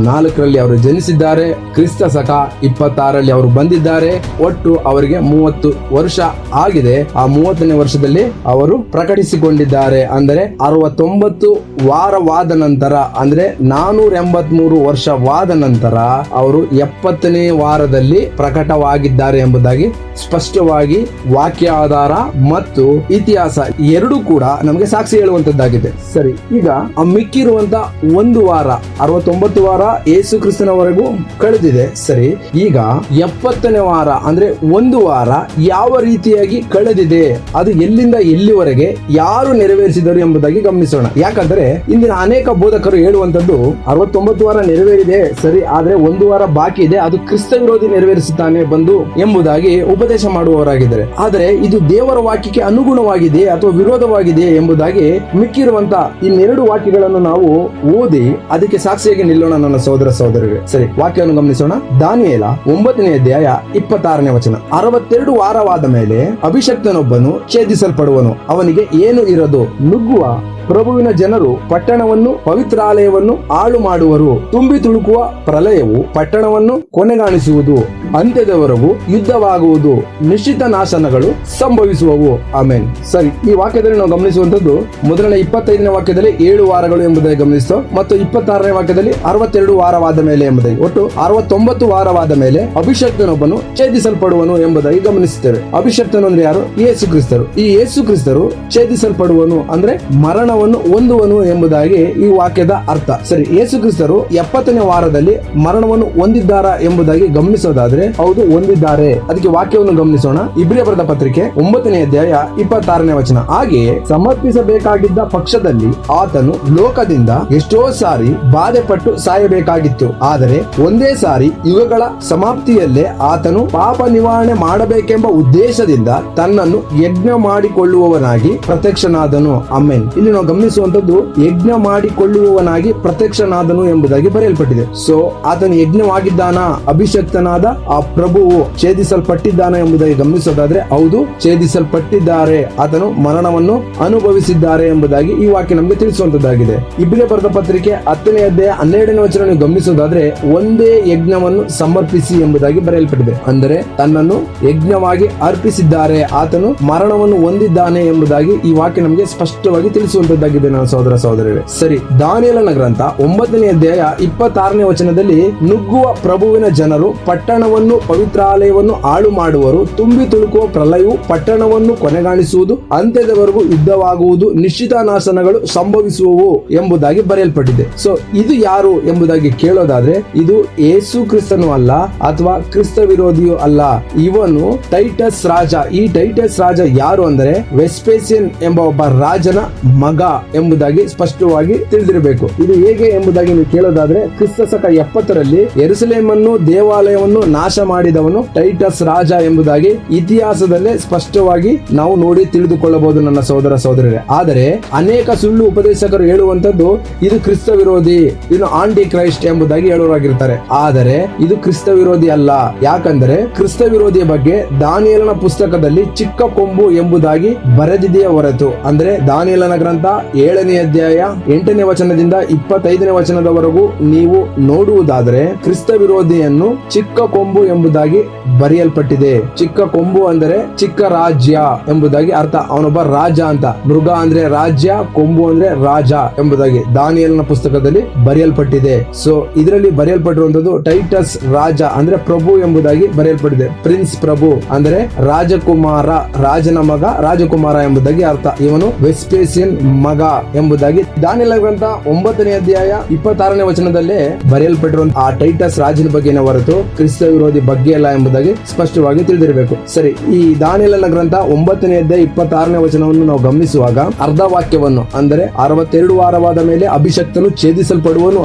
4ರಲ್ಲಿ ಅವರು ಜನಿಸಿದ್ದಾರೆ, ಕ್ರಿಸ್ತಶಕ 26ರಲ್ಲಿ ಅವರು ಬಂದಿದ್ದಾರೆ. ಒಟ್ಟು ಅವರಿಗೆ 30 ವರ್ಷ ಆಗಿದೆ. ಆ 30ನೇ ವರ್ಷದಲ್ಲಿ ಅವರು ಪ್ರಕಟಿಸಿಕೊಂಡಿದ್ದಾರೆ. ಅಂದರೆ 69 ವಾರವಾದ ನಂತರ, ಅಂದ್ರೆ 483 ವರ್ಷವಾದ ನಂತರ ಅವರು 70ನೇ ವಾರದಲ್ಲಿ ಪ್ರಕಟವಾಗಿದ್ದಾರೆ ಎಂಬುದಾಗಿ ಸ್ಪಷ್ಟವಾಗಿ ವಾಕ್ಯ ಆಧಾರ ಮತ್ತು ಇತಿಹಾಸ ಎರಡೂ ಕೂಡ ನಮಗೆ ಸಾಕ್ಷಿ ಹೇಳುವಂತದ್ದಾಗಿದೆ. ಸರಿ, ಈಗ ಮಿಕ್ಕಿರುವಂತ ಒಂದು ವಾರ, 69 ವಾರ ಯೇಸು ಕ್ರಿಸ್ತನವರೆಗೂ ಕಳೆದಿದೆ. ಸರಿ, ಈಗ 70ನೇ ವಾರ ಅಂದ್ರೆ ಒಂದು ವಾರ ಯಾವ ರೀತಿಯಾಗಿ ಕಳೆದಿದೆ, ಅದು ಎಲ್ಲಿಂದ ಎಲ್ಲಿವರೆಗೆ ಯಾರು ನೆರವೇರಿಸಿದರು ಎಂಬುದಾಗಿ ಗಮನಿಸೋಣ. ಯಾಕಂದ್ರೆ ಇಂದಿನ ಅನೇಕ ಬೋಧಕರು ಹೇಳುವಂತದ್ದು 69 ವಾರ ನೆರವೇರಿದೆ, ಸರಿ, ಆದ್ರೆ ಒಂದು ವಾರ ಬಾಕಿ ಇದೆ, ಅದು ಕ್ರಿಸ್ತ ವಿರೋಧಿ ನೆರವೇರಿಸುತ್ತಾನೆ ಬಂದು ಎಂಬುದಾಗಿ ಉಪದೇಶ ಮಾಡುವವರಾಗಿದ್ದಾರೆ. ಆದರೆ ಇದು ದೇವರ ವಾಕ್ಯಕ್ಕೆ ಅನುಗುಣವಾಗಿದೆ ಅಥವಾ ವಿರೋಧವಾಗಿದೆ ಎಂಬುದಾಗಿ ಮಿಕ್ಕಿರುವಂತ ಇನ್ನೆರಡು ವಾಕ್ಯಗಳನ್ನು ನಾವು ಓದಿ ಅದಕ್ಕೆ ಸಾಕ್ಷಿಯಾಗಿ ನಿಲ್ಲೋಣ ನನ್ನ ಸಹೋದರ ಸಹೋದರರೇ. ಸರಿ, ವಾಕ್ಯವನ್ನು ಗಮನಿಸೋಣ. ದಾನಿಯೇಲ 9ನೇ ಅಧ್ಯಾಯ 26ನೇ ವಚನ. 62 ವಾರವಾದ ಮೇಲೆ ಅಭಿಷಕ್ತನೊಬ್ಬನು ಛೇದಿಸಲ್ಪಡುವನು, ಅವನಿಗೆ ಏನು ಇರದು, ನುಗ್ಗುವ ಪ್ರಭುವಿನ ಜನರು ಪಟ್ಟಣವನ್ನು, ಪವಿತ್ರಾಲಯವನ್ನು ಹಾಳು ಮಾಡುವರು. ತುಂಬಿ ತುಳುಕುವ ಪ್ರಲಯವು ಪಟ್ಟಣವನ್ನು ಕೊನೆಗಾಣಿಸುವುದು. ಅಂತ್ಯದವರೆಗೂ ಯುದ್ಧವಾಗುವುದು, ನಿಶ್ಚಿತ ನಾಶನಗಳು ಸಂಭವಿಸುವವು. ಆಮೇನ್. ಸರಿ, ಈ ವಾಕ್ಯದಲ್ಲಿ ನಾವು ಗಮನಿಸುವಂತದ್ದು ಮೊದಲನೇ 25ನೇ ವಾಕ್ಯದಲ್ಲಿ 7 ವಾರಗಳು ಎಂಬುದಾಗಿ ಗಮನಿಸ್ತೋ, ಮತ್ತು 26ನೇ ವಾಕ್ಯದಲ್ಲಿ 62 ವಾರವಾದ ಮೇಲೆ ಎಂಬುದಾಗಿ, ಒಟ್ಟು 69 ವಾರವಾದ ಮೇಲೆ ಅಭಿಷಕ್ತನೊಬ್ಬನು ಛೇದಿಸಲ್ಪಡುವನು ಎಂಬುದಾಗಿ ಗಮನಿಸುತ್ತೇವೆ. ಅಭಿಷಕ್ತನು ಅಂದ್ರೆ ಯಾರು? ಯೇಸು ಕ್ರಿಸ್ತರು. ಈ ಯೇಸು ಕ್ರಿಸ್ತರು ಛೇದಿಸಲ್ಪಡುವನು ಅಂದ್ರೆ ಮರಣವನ್ನು ಹೊಂದುವನು ಎಂಬುದಾಗಿ ಈ ವಾಕ್ಯದ ಅರ್ಥ. ಸರಿ, ಯೇಸು ಕ್ರಿಸ್ತರು 70ನೇ ವಾರದಲ್ಲಿ ಮರಣವನ್ನು ಹೊಂದಿದ್ದಾರಾ ಎಂಬುದಾಗಿ ಗಮನಿಸೋದಾದ್ರೆ ಹೌದು, ಹೊಂದಿದ್ದಾರೆ. ಅದಕ್ಕೆ ವಾಕ್ಯವನ್ನು ಗಮನಿಸೋಣ. ಇಬ್ರಿಯ ಬರೆದ ಪತ್ರಿಕೆ 9ನೇ ಅಧ್ಯಾಯ 26ನೇ ವಚನ. ಹಾಗೆಯೇ ಸಮರ್ಪಿಸಬೇಕಾಗಿದ್ದ ಪಕ್ಷದಲ್ಲಿ ಆತನು ಲೋಕದಿಂದ ಎಷ್ಟೋ ಸಾರಿ ಬಾಧೆಪಟ್ಟು ಸಾಯಬೇಕಾಗಿತ್ತು. ಆದರೆ ಒಂದೇ ಸಾರಿ ಯುಗಗಳ ಸಮಾಪ್ತಿಯಲ್ಲೇ ಆತನು ಪಾಪ ನಿವಾರಣೆ ಮಾಡಬೇಕೆಂಬ ಉದ್ದೇಶದಿಂದ ತನ್ನನ್ನು ಯಜ್ಞ ಮಾಡಿಕೊಳ್ಳುವವನಾಗಿ ಪ್ರತ್ಯಕ್ಷನಾದನು. ಆಮೆನ್. ಇಲ್ಲಿ ನಾವು ಗಮನಿಸುವಂತದ್ದು ಯಜ್ಞ ಮಾಡಿಕೊಳ್ಳುವವನಾಗಿ ಪ್ರತ್ಯಕ್ಷನಾದನು ಎಂಬುದಾಗಿ ಬರೆಯಲ್ಪಟ್ಟಿದೆ. ಸೊ ಆತನು ಯಜ್ಞವಾಗಿದ್ದಾನ, ಅಭಿಷಕ್ತನಾದ ಆ ಪ್ರಭುವು ಛೇದಿಸಲ್ಪಟ್ಟಿದ್ದಾನೆ ಎಂಬುದಾಗಿ ಗಮನಿಸೋದಾದ್ರೆ ಹೌದು, ಛೇದಿಸಲ್ಪಟ್ಟಿದ್ದಾರೆ. ಆತನು ಮರಣವನ್ನು ಅನುಭವಿಸಿದ್ದಾರೆ ಎಂಬುದಾಗಿ ಈ ವಾಕ್ಯ ನಮಗೆ ತಿಳಿಸುವಂತದ್ದಾಗಿದೆ. ಇಬ್ರಿಯ ಬರೆದ ಪತ್ರಿಕೆ 10ನೇ ಅಧ್ಯಾಯ 12ನೇ ವಚನ ಗಮನಿಸೋದಾದ್ರೆ ಒಂದೇ ಯಜ್ಞವನ್ನು ಸಮರ್ಪಿಸಿ ಎಂಬುದಾಗಿ ಬರೆಯಲ್ಪಟ್ಟಿದೆ. ಅಂದರೆ ತನ್ನನ್ನು ಯಜ್ಞವಾಗಿ ಅರ್ಪಿಸಿದ್ದಾರೆ, ಆತನು ಮರಣವನ್ನು ಹೊಂದಿದ್ದಾನೆ ಎಂಬುದಾಗಿ ಈ ವಾಕ್ಯ ನಮಗೆ ಸ್ಪಷ್ಟವಾಗಿ ತಿಳಿಸುವಂತದ್ದಾಗಿದೆ ನನ್ನ ಸಹೋದರ ಸಹೋದರರೇ. ಸರಿ, ದಾನಿಯೇಲನ ಗ್ರಂಥ 9ನೇ ಅಧ್ಯಾಯ 26ನೇ ವಚನದಲ್ಲಿ ನುಗ್ಗುವ ಪ್ರಭುವಿನ ಜನರು ಪಟ್ಟಣವನ್ನು, ಪವಿತ್ರಾಲಯವನ್ನು ಹಾಳು ಮಾಡುವರು. ತುಂಬಿ ತುಳುಕುವ ಪ್ರಲಯವು ಪಟ್ಟಣವನ್ನು ಕೊನೆಗಾಣಿಸುವುದು. ಅಂತ್ಯದವರೆಗೂ ಯುದ್ಧವಾಗುವುದು, ನಿಶ್ಚಿತ ನಾಶನಗಳು ಸಂಭವಿಸುವವು ಎಂಬುದಾಗಿ ಬರೆಯಲ್ಪಟ್ಟಿದೆ. ಸೊ ಇದು ಯಾರು ಎಂಬುದಾಗಿ ಕೇಳೋದಾದ್ರೆ ಇದು ಯೇಸು ಕ್ರಿಸ್ತನು ಅಲ್ಲ, ಅಥವಾ ಕ್ರಿಸ್ತ ವಿರೋಧಿಯೂ ಅಲ್ಲ. ಇವನು ಟೈಟಸ್ ರಾಜ. ಈ ಟೈಟಸ್ ರಾಜ ಯಾರು ಅಂದರೆ ವೆಸ್ಪೇಸಿಯನ್ ಎಂಬ ಒಬ್ಬ ರಾಜನ ಮಗ ಎಂಬುದಾಗಿ ಸ್ಪಷ್ಟವಾಗಿ ತಿಳಿದಿರಬೇಕು. ಇದು ಹೇಗೆ ಎಂಬುದಾಗಿ ನೀವು ಕೇಳೋದಾದ್ರೆ, ಕ್ರಿಸ್ತ ಶಕ 70ರಲ್ಲಿ ಯೆರೂಸಲೇಮನ್ನು ದೇವಾಲಯವನ್ನು ನಾಶ ಮಾಡಿದವನು ಟೈಟಸ್ ರಾಜ ಎಂಬುದಾಗಿ ಇತಿಹಾಸದಲ್ಲೇ ಸ್ಪಷ್ಟವಾಗಿ ನಾವು ನೋಡಿ ತಿಳಿದುಕೊಳ್ಳಬಹುದು ನನ್ನ ಸಹೋದರ ಸಹೋದರರೇ. ಆದರೆ ಅನೇಕ ಸುಳ್ಳು ಉಪದೇಶಕರು ಹೇಳುವಂತದ್ದು ಇದು ಕ್ರಿಸ್ತ ವಿರೋಧಿ, ಇದು ಆಂಟಿ ಕ್ರೈಸ್ಟ್ ಎಂಬುದಾಗಿ ಹೇಳುವರಾಗಿರ್ತಾರೆ. ಆದರೆ ಇದು ಕ್ರಿಸ್ತ ವಿರೋಧಿ ಅಲ್ಲ. ಯಾಕಂದ್ರೆ ಕ್ರಿಸ್ತ ವಿರೋಧಿಯ ಬಗ್ಗೆ ದಾನಿಯೇಲನ ಪುಸ್ತಕದಲ್ಲಿ ಚಿಕ್ಕ ಕೊಂಬು ಎಂಬುದಾಗಿ ಬರೆದಿದೆಯ ಹೊರತು, ಅಂದ್ರೆ ದಾನಿಯೇಲನ ಗ್ರಂಥ 7ನೇ ಅಧ್ಯಾಯ 8ನೇ ವಚನದಿಂದ 25ನೇ ವಚನದವರೆಗೂ ನೀವು ನೋಡುವುದಾದರೆ ಕ್ರಿಸ್ತ ವಿರೋಧಿಯನ್ನು ಚಿಕ್ಕ ಕೊಂಬು ಎಂಬುದಾಗಿ ಬರೆಯಲ್ಪಟ್ಟಿದೆ. ಚಿಕ್ಕ ಕೊಂಬು ಅಂದರೆ ಚಿಕ್ಕ ರಾಜ್ಯ ಎಂಬುದಾಗಿ ಅರ್ಥ. ಅವನೊಬ್ಬ ರಾಜ ಅಂತ. ಮೃಗ ಅಂದ್ರೆ ರಾಜ್ಯ, ಕೊಂಬು ಅಂದ್ರೆ ರಾಜ ಎಂಬುದಾಗಿ ದಾನಿಯೇಲನ ಪುಸ್ತಕದಲ್ಲಿ ಬರೆಯಲ್ಪಟ್ಟಿದೆ. ಸೊ ಇದರಲ್ಲಿ ಬರೆಯಲ್ಪಟ್ಟಿರುವಂತದ್ದು ಟೈಟಸ್ ರಾಜ ಅಂದ್ರೆ ಪ್ರಭು ಎಂಬುದಾಗಿ ಬರೆಯಲ್ಪಟ್ಟಿದೆ. ಪ್ರಿನ್ಸ್ ಪ್ರಭು ಅಂದ್ರೆ ರಾಜಕುಮಾರ, ರಾಜನ ಮಗ ರಾಜಕುಮಾರ ಎಂಬುದಾಗಿ ಅರ್ಥ. ಇವನು ವೆಸ್ಪೇಸಿಯನ್ ಮಗ ಎಂಬುದಾಗಿ ದಾನಿಯೇಲನ ಗ್ರಂಥ 9ನೇ ಅಧ್ಯಾಯ 26ನೇ ವಚನದಲ್ಲೇ ಬರೆಯಲ್ಪಟ್ಟಿರುವಂತಹ ಆ ಟೈಟಸ್ ರಾಜನ ಬಗ್ಗೆ ಹೊರತು ಕ್ರಿಸ್ತ ವಿರೋಧಿ ಬಗ್ಗೆ ಅಲ್ಲ ಎಂಬುದಾಗಿ ಸ್ಪಷ್ಟವಾಗಿ ತಿಳಿದಿರಬೇಕು. ಸರಿ, ಈ ದಾನಿಯೇಲನ ಗ್ರಂಥ 9ನೇ ಅಧ್ಯಾಯ 26ನೇ ವಚನವನ್ನು ನಾವು ಗಮನಿಸುವಾಗ ಅರ್ಧ ವಾಕ್ಯವನ್ನು, ಅಂದರೆ 62 ವಾರವಾದ ಮೇಲೆ ಅಭಿಷಕ್ತನು ಛೇದಿಸಲ್ಪಡುವನು,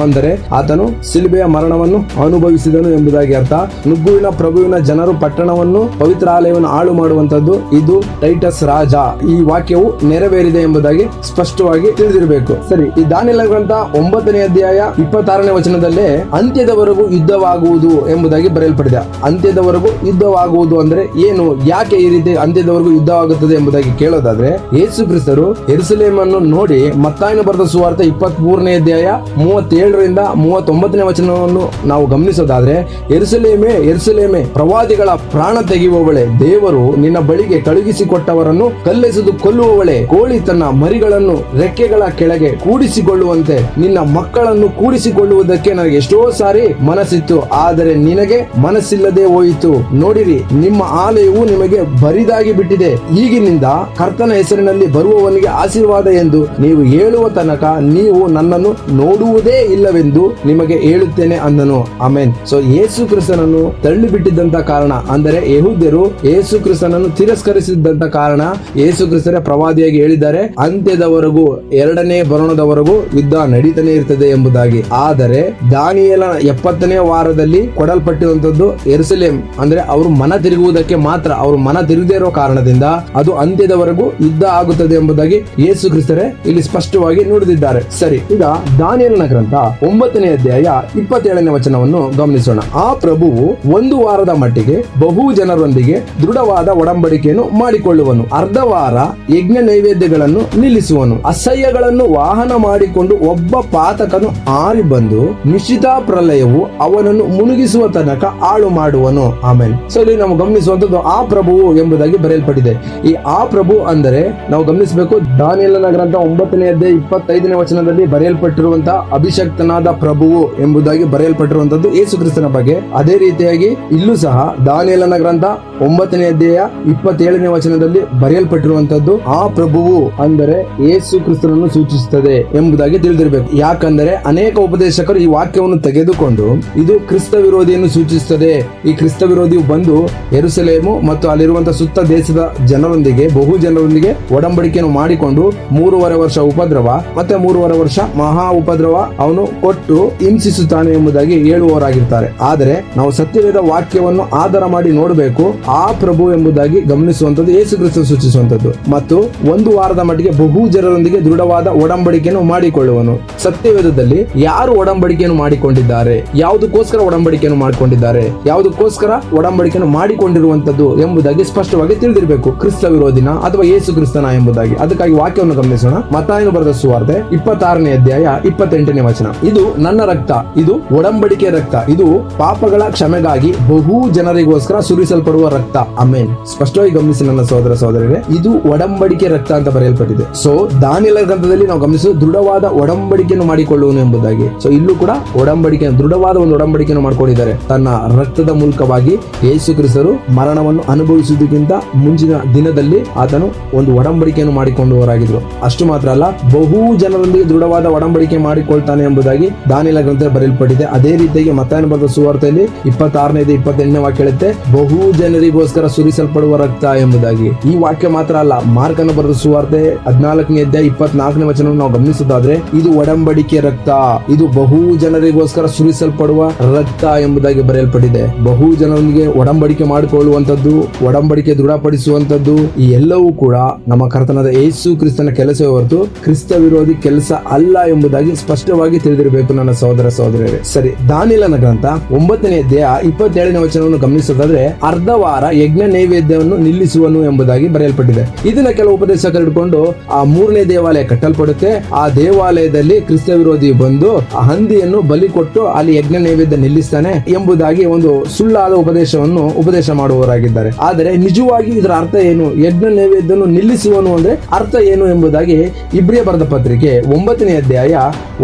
ಅಂದರೆ ಆತನು ಶಿಲುಬೆಯ ಮರಣವನ್ನು ಅನುಭವಿಸಿದನು ಎಂಬುದಾಗಿ ಅರ್ಥ. ನುಗ್ಗುವಿನ ಪ್ರಭುವಿನ ಜನರು ಪಟ್ಟಣವನ್ನು ಪವಿತ್ರಾಲಯವನ್ನು ಹಾಳು ಮಾಡುವಂತದ್ದು ಇದು ಟೈಟಸ್ ರಾಜ. ಈ ವಾಕ್ಯವು ನೆರವೇರಿದೆ ಎಂಬುದಾಗಿ ಸ್ಪಷ್ಟವಾಗಿ ತಿಳಿದಿರಬೇಕು. ಸರಿ, ಈ ದಾನಿಯೇಲನ ಗ್ರಂಥ 9ನೇ ಅಧ್ಯಾಯ 26ನೇ ವಚನದಲ್ಲೇ ಅಂತ್ಯದವರೆಗೂ ಯುದ್ಧವಾಗುವುದು ಎಂಬುದಾಗಿ ಬರೆಯಲ್ಪಟ್ಟಿದೆ. ಅಂತ್ಯದವರೆಗೂ ಯುದ್ಧವಾಗುವುದು ಅಂದ್ರೆ ಏನು, ಯಾಕೆ ಈ ರೀತಿ ಅಂತ್ಯದವರೆಗೂ ಯುದ್ಧವಾಗುತ್ತದೆ ಎಂಬುದಾಗಿ ಕೇಳೋದಾದ್ರೆ, ಯೇಸು ಕ್ರಿಸ್ತರು ಯೆರೂಸಲೇಮನ್ನು ನೋಡಿ ಮತ್ತಾಯನ ಬರೆದ ಸುವಾರ್ತೆ 23ನೇ ಅಧ್ಯಾಯ 37ರಿಂದ 39ನೇ ವಚನವನ್ನು ನಾವು ಗಮನಿಸೋದಾದ್ರೆ, ಯೆರೂಸಲೇಮೇ ಯೆರೂಸಲೇಮೇ, ಪ್ರವಾದಿಗಳ ಪ್ರಾಣ ತೆಗೆಯುವವಳೆ, ದೇವರು ನಿನ್ನ ಬಳಿಗೆ ಕಳುಹಿಸಿಕೊಟ್ಟವರನ್ನು ಕಲ್ಲೆಸೆದು ಕೊಲ್ಲುವವಳೆ, ಕೋಳಿ ತನ್ನ ಮರಿಗಳನ್ನು ರೆಕ್ಕೆಗಳ ಕೆಳಗೆ ಕೂಡಿಸಿಕೊಳ್ಳುವಂತೆ ನಿನ್ನ ಮಕ್ಕಳನ್ನು ಕೂಡಿಸಿಕೊಳ್ಳುವುದಕ್ಕೆ ನನಗೆ ಎಷ್ಟೋ ಸಾರಿ ಮನಸ್ಸಿತ್ತು, ಆದರೆ ನಿನಗೆ ಮನಸ್ಸಿಲ್ಲದೆ ಹೋಯಿತು. ನೋಡಿರಿ, ನಿಮ್ಮ ಆಲಯವು ನಿಮಗೆ ಬರಿದಾಗಿ ಬಿಟ್ಟಿದೆ. ಈಗಿನಿಂದ ಕರ್ತನ ಹೆಸರಿನಲ್ಲಿ ಬರುವವನಿಗೆ ಆಶೀರ್ವಾದ ಎಂದು ನೀವು ಹೇಳುವ ತನಕ ನೀವು ನನ್ನನ್ನು ನೋಡುವುದೇ ಇಲ್ಲವೆಂದು ನಿಮಗೆ ಹೇಳುತ್ತೇನೆ ಅಂದನು. ಆಮೆನ್. ಸೊ ಯೇಸು ಕ್ರಿಸ್ತನನ್ನು ತಳ್ಳಿಬಿಟ್ಟಿದ್ದಂತ ಕಾರಣ, ಅಂದರೆ ಯೆಹೂದ್ಯರು ಯೇಸು ಕ್ರಿಸ್ತನನ್ನು ತಿರಸ್ಕರಿಸಿದ್ದಂತ ಕಾರಣ ಯೇಸು ಕ್ರಿಸ್ತರೇ ಪ್ರವಾದಿಯಾಗಿ ಹೇಳಿದ್ದಾರೆ, ಅಂತ್ಯದವರೆಗೂ, 2ನೇ ಬರೋಣದವರೆಗೂ ಯುದ್ಧ ನಡೀತಾನೆ ಇರ್ತದೆ ಎಂಬುದಾಗಿ. ಆದರೆ ದಾನಿಯೇಲನ 70ನೇ ವಾರದಲ್ಲಿ ಕೊಡಲ್ಪಟ್ಟಿರುವಂತದ್ದು ಯೆರೂಸಲೇಮ್, ಅಂದ್ರೆ ಅವರು ಮನ ತಿರುಗುವುದಕ್ಕೆ ಮಾತ್ರ. ಅವರು ಮನ ತಿರುಗದೇ ಇರೋ ಕಾರಣದಿಂದ ಅದು ಅಂತ್ಯದವರೆಗೂ ಯುದ್ಧ ಆಗುತ್ತದೆ ಎಂಬುದಾಗಿ ಯೇಸು ಕ್ರಿಸ್ತರೇ ಇಲ್ಲಿ ಸ್ಪಷ್ಟವಾಗಿ ನುಡಿದಿದ್ದಾರೆ. ಸರಿ, ಈಗ ದಾನಿಯೇಲನ ಗ್ರಂಥ 9ನೇ ಅಧ್ಯಾಯ 27ನೇ ವಚನವನ್ನು ಗಮನಿಸೋಣ. ಆ ಪ್ರಭುವು 1 ವಾರದ ಮಟ್ಟಿಗೆ ಬಹು ಜನರೊಂದಿಗೆ ದೃಢವಾದ ಒಡಂಬಡಿಕೆಯನ್ನು ಮಾಡಿಕೊಳ್ಳುವನು. ಅರ್ಧ ವಾರ ಯಜ್ಞ ನೈವೇದ್ಯಗಳನ್ನು ನಿಲ್ಲಿಸುವನು. ಅಸಹ್ಯಗಳನ್ನು ವಾಹನ ಮಾಡಿಕೊಂಡು ಒಬ್ಬ ಪಾತಕನು ಆರಿ ಬಂದು ನಿಶ್ಚಿತ ಪ್ರಲಯವು ಅವನನ್ನು ಮುಳುಗಿಸುವ ತನಕ ಹಾಳು ಮಾಡುವನು. ಆಮೇಲೆ ಸೊ ಇಲ್ಲಿ ನಾವು ಗಮನಿಸುವಂತದ್ದು ಆ ಪ್ರಭುವು ಎಂಬುದಾಗಿ ಬರೆಯಲ್ಪಟ್ಟಿದೆ. ಈ ಆ ಪ್ರಭು ಅಂದರೆ ನಾವು ಗಮನಿಸಬೇಕು, ದಾನಿಯೇಲನ ಗ್ರಂಥ 9ನೇ ಅಧ್ಯಾಯ 25ನೇ ವಚನದಲ್ಲಿ ಬರೆಯಲ್ಪಟ್ಟಿರುವಂತಹ ಅಭಿಷಕ್ತನಾದ ಪ್ರಭುವು ಎಂಬುದಾಗಿ ಬರೆಯಲ್ಪಟ್ಟಿರುವಂತದ್ದು ಯೇಸು ಕ್ರಿಸ್ತನ ಬಗ್ಗೆ. ಅದೇ ರೀತಿಯಾಗಿ ಇಲ್ಲೂ ಸಹ ದಾನಿಯೇಲನ ಗ್ರಂಥ 9ನೇ ಅಧ್ಯಾಯ 27ನೇ ವಚನದಲ್ಲಿ ಬರೆಯಲ್ಪಟ್ಟಿರುವಂತದ್ದು ಆ ಪ್ರಭುವು ಅಂದರೆ ಯೇಸು ಕ್ರಿಸ್ತನನ್ನು ಸೂಚಿಸುತ್ತದೆ ಎಂಬುದಾಗಿ ತಿಳಿದಿರಬೇಕು. ಯಾಕಂದರೆ ಅನೇಕ ಉಪದೇಶಕರು ಈ ವಾಕ್ಯವನ್ನು ತೆಗೆದುಕೊಂಡು ಇದು ಕ್ರಿಸ್ತ ವಿರೋಧಿಯನ್ನು ಸೂಚಿಸುತ್ತದೆ. ಈ ಕ್ರಿಸ್ತ ವಿರೋಧಿಯು ಬಂದು ಯೆರೂಸಲೇಮು ಮತ್ತು ಅಲ್ಲಿರುವಂತಹ ಸುತ್ತ ದೇಶದ ಜನರೊಂದಿಗೆ, ಬಹು ಜನರೊಂದಿಗೆ ಒಡಂಬಡಿಕೆಯನ್ನು ಮಾಡಿಕೊಂಡು 3.5 ವರ್ಷ ಉಪದ್ರವ ಮತ್ತೆ 3.5 ವರ್ಷ ಮಹಾ ಉಪದ್ರವ ಅವನು ಕೊಟ್ಟು ಹಿಂಸಿಸುತ್ತಾನೆ ಎಂಬುದಾಗಿ ಹೇಳುವವರಾಗಿರ್ತಾರೆ. ಆದರೆ ನಾವು ಸತ್ಯವೇದ ವಾಕ್ಯವನ್ನು ಆಧಾರ ಮಾಡಿ ನೋಡಬೇಕು. ಆ ಪ್ರಭು ಎಂಬುದಾಗಿ ಗಮನಿಸುವಂತದ್ದು ಯೇಸು ಕ್ರಿಸ್ತ ಸೂಚಿಸುವಂತದ್ದು. ಮತ್ತು 1 ವಾರದ ಮಟ್ಟಿಗೆ ಬಹು ಜನರೊಂದಿಗೆ ದೃಢವಾದ ಒಡಂಬಡಿಕೆಯನ್ನು ಮಾಡಿಕೊಳ್ಳುವನು. ಸತ್ಯವೇದದಲ್ಲಿ ಯಾರು ಒಡಂಬಡಿಕೆಯನ್ನು ಮಾಡಿಕೊಂಡಿದ್ದಾರೆ, ಯಾವುದಕ್ಕೋಸ್ಕರ ಒಡಂಬಡಿಕೆಯನ್ನು ಮಾಡಿಕೊಂಡಿದ್ದಾರೆ, ಯಾವುದಕ್ಕೋಸ್ಕರ ಒಡಂಬಡಿಕೆಯನ್ನು ಮಾಡಿಕೊಂಡಿರುವಂತದ್ದು ಎಂಬುದಾಗಿ ಸ್ಪಷ್ಟವಾಗಿ ತಿಳಿದಿರಬೇಕು. ಕ್ರಿಸ್ತ ವಿರೋಧಿನ ಅಥವಾ ಯೇಸು ಕ್ರಿಸ್ತನ ಎಂಬುದಾಗಿ. ಅದಕ್ಕಾಗಿ ವಾಕ್ಯವನ್ನು ಗಮನಿಸೋಣ. ಮತ್ತಾಯನು ಬರೆದ ಸುವಾರ್ತೆ 26ನೇ ಅಧ್ಯಾಯ 28ನೇ ವಚನ. ಇದು ನನ್ನ ರಕ್ತ, ಇದು ಒಡಂಬಡಿಕೆ ರಕ್ತ, ಇದು ಪಾಪಗಳ ಕ್ಷಮೆಗಾಗಿ ಬಹು ಜನರಿಗೋಸ್ಕರ ಸುರಿಸಲ್ಪಡುವ ರಕ್ತ. ಆಮೆನ್. ಸ್ಪಷ್ಟವಾಗಿ ಗಮನಿಸಿ ನನ್ನ ಸಹೋದರ ಸಹೋದರರೇ, ಇದು ಒಡಂಬಡಿಕೆ ರಕ್ತ ಅಂತ ಬರೆಯಲ್ಪಟ್ಟಿದೆ. ಸೊ ದಾನಿಯೇಲನ ಗ್ರಂಥದಲ್ಲಿ ನಾವು ಗಮನಿಸುವ ದೃಢವಾದ ಒಡಂಬಡಿಕೆಯನ್ನು ಮಾಡಿಕೊಳ್ಳುವನು ಎಂಬುದಾಗಿ. ಸೊ ಇಲ್ಲೂ ಕೂಡ ಒಡಂಬಡಿಕೆ, ದೃಢವಾದ ಒಂದು ಒಡಂಬಡಿಕೆಯನ್ನು ಮಾಡಿಕೊಂಡಿದ್ದಾರೆ. ತನ್ನ ರಕ್ತದ ಮೂಲಕವಾಗಿ ಯೇಸು ಕ್ರಿಸ್ತರು ಮರಣವನ್ನು ಅನುಭವಿಸುವುದಕ್ಕಿಂತ ಮುಂಚಿನ ದಿನದಲ್ಲಿ ಆತನು ಒಂದು ಒಡಂಬಡಿಕೆಯನ್ನು ಮಾಡಿಕೊಂಡವರಾಗಿದ್ರು. ಅಷ್ಟು ಮಾತ್ರ ಅಲ್ಲ, ಬಹು ಜನರೊಂದಿಗೆ ದೃಢವಾದ ಒಡಂಬಡಿಕೆ ಮಾಡಿಕೊಳ್ತಾನೆ ಎಂಬುದಾಗಿ ದಾನಿಯೇಲನ ಗ್ರಂಥದಲ್ಲಿ ಬರೆಯಲ್ಪಟ್ಟಿದೆ. ಅದೇ ರೀತಿಯಾಗಿ ಮತ್ತಾಯನ ಬರೆದ ಸುವಾರ್ತೆಯಲ್ಲಿ 26ನೇ 28ನೇ ವಾಕ್ಯ ಹೇಳುತ್ತೆ, ಬಹು ಜನರಿಗೋಸ್ಕರ ಸುರಿಸಲ್ಪಡುವ ರಕ್ತ ಎಂಬುದಾಗಿ. ಈ ವಾಕ್ಯ ಮಾತ್ರ ಅಲ್ಲ, ಮಾರ್ಕನ ಬರೆದ ಸುವಾರ್ತೆ 14ನೇ ಅಧ್ಯಾಯ 24ನೇ ವಚನವನ್ನು ನಾವು ಗಮನಿಸುವುದಾದ್ರೆ, ಇದು ಒಡಂಬಡಿಕೆ ರಕ್ತ, ಇದು ಬಹು ಜನರಿಗೋಸ್ಕರ ಸುರಿಸಲ್ಪಡುವ ರಕ್ತ ಎಂಬುದಾಗಿ ಬರೆಯಲ್ಪಟ್ಟಿದೆ. ಬಹು ಜನರಿಗೆ ಒಡಂಬಡಿಕೆ ಮಾಡಿಕೊಳ್ಳುವಂತದ್ದು, ಒಡಂಬಡಿಕೆ ದೃಢಪಡಿಸುವಂತದ್ದು, ಈ ಎಲ್ಲವೂ ಕೂಡ ನಮ್ಮ ಕರ್ತನಾದ ಯೇಸು ಕ್ರಿಸ್ತನ ಕೆಲಸವೇ ಹೊರತು ಕ್ರಿಸ್ತ ವಿರೋಧಿ ಕೆಲಸ ಅಲ್ಲ ಎಂಬುದಾಗಿ ಸ್ಪಷ್ಟವಾಗಿ ತಿಳಿದಿರಬೇಕು ನನ್ನ ಸಹೋದರ ಸಹೋದರಿಯರೇ. ಸರಿ, ದಾನಿಯೇಲನ ಗ್ರಂಥ 9ನೇ ಅಧ್ಯಾಯ 27ನೇ ವಚನವನ್ನು ಗಮನಿಸೋದಾದ್ರೆ, ಅರ್ಧ ವಾರ ಯಜ್ಞ ನೈವೇದ್ಯವನ್ನು ನಿಲ್ಲಿಸುವನು ಎಂಬುದಾಗಿ ಬರೆಯಲ್ಪಟ್ಟಿದೆ. ಇದನ್ನ ಕೆಲವು ಉಪದೇಶಕರು ಹಿಡ್ಕೊಂಡು ಆ 3ನೇ ದೇವಾಲಯ ಕಟ್ಟಲ್ಪಡುತ್ತೆ, ಆ ದೇವಾಲಯದಲ್ಲಿ ಕ್ರಿಸ್ತ ವಿರೋಧಿ ಬಂದು ಆ ಹಂದಿಯನ್ನು ಬಲಿ ಕೊಟ್ಟು ಅಲ್ಲಿ ಯಜ್ಞ ನೈವೇದ್ಯ ನಿಲ್ಲಿಸ್ತಾನೆ ಎಂಬುದಾಗಿ ಒಂದು ಸುಳ್ಳಾದ ಉಪದೇಶವನ್ನು ಉಪದೇಶ ಮಾಡುವವರಾಗಿದ್ದಾರೆ. ಆದರೆ ನಿಜವಾಗಿ ಇದರ ಅರ್ಥ ಏನು, ಯಜ್ಞ ನೈವೇದ್ಯವನ್ನು ನಿಲ್ಲಿಸುವನು ಅಂದ್ರೆ ಅರ್ಥ ಏನು ಎಂಬುದಾಗಿ ಇಬ್ರಿಯ ಬರೆದ ಪತ್ರಿಕೆ 9ನೇ ಅಧ್ಯಾಯ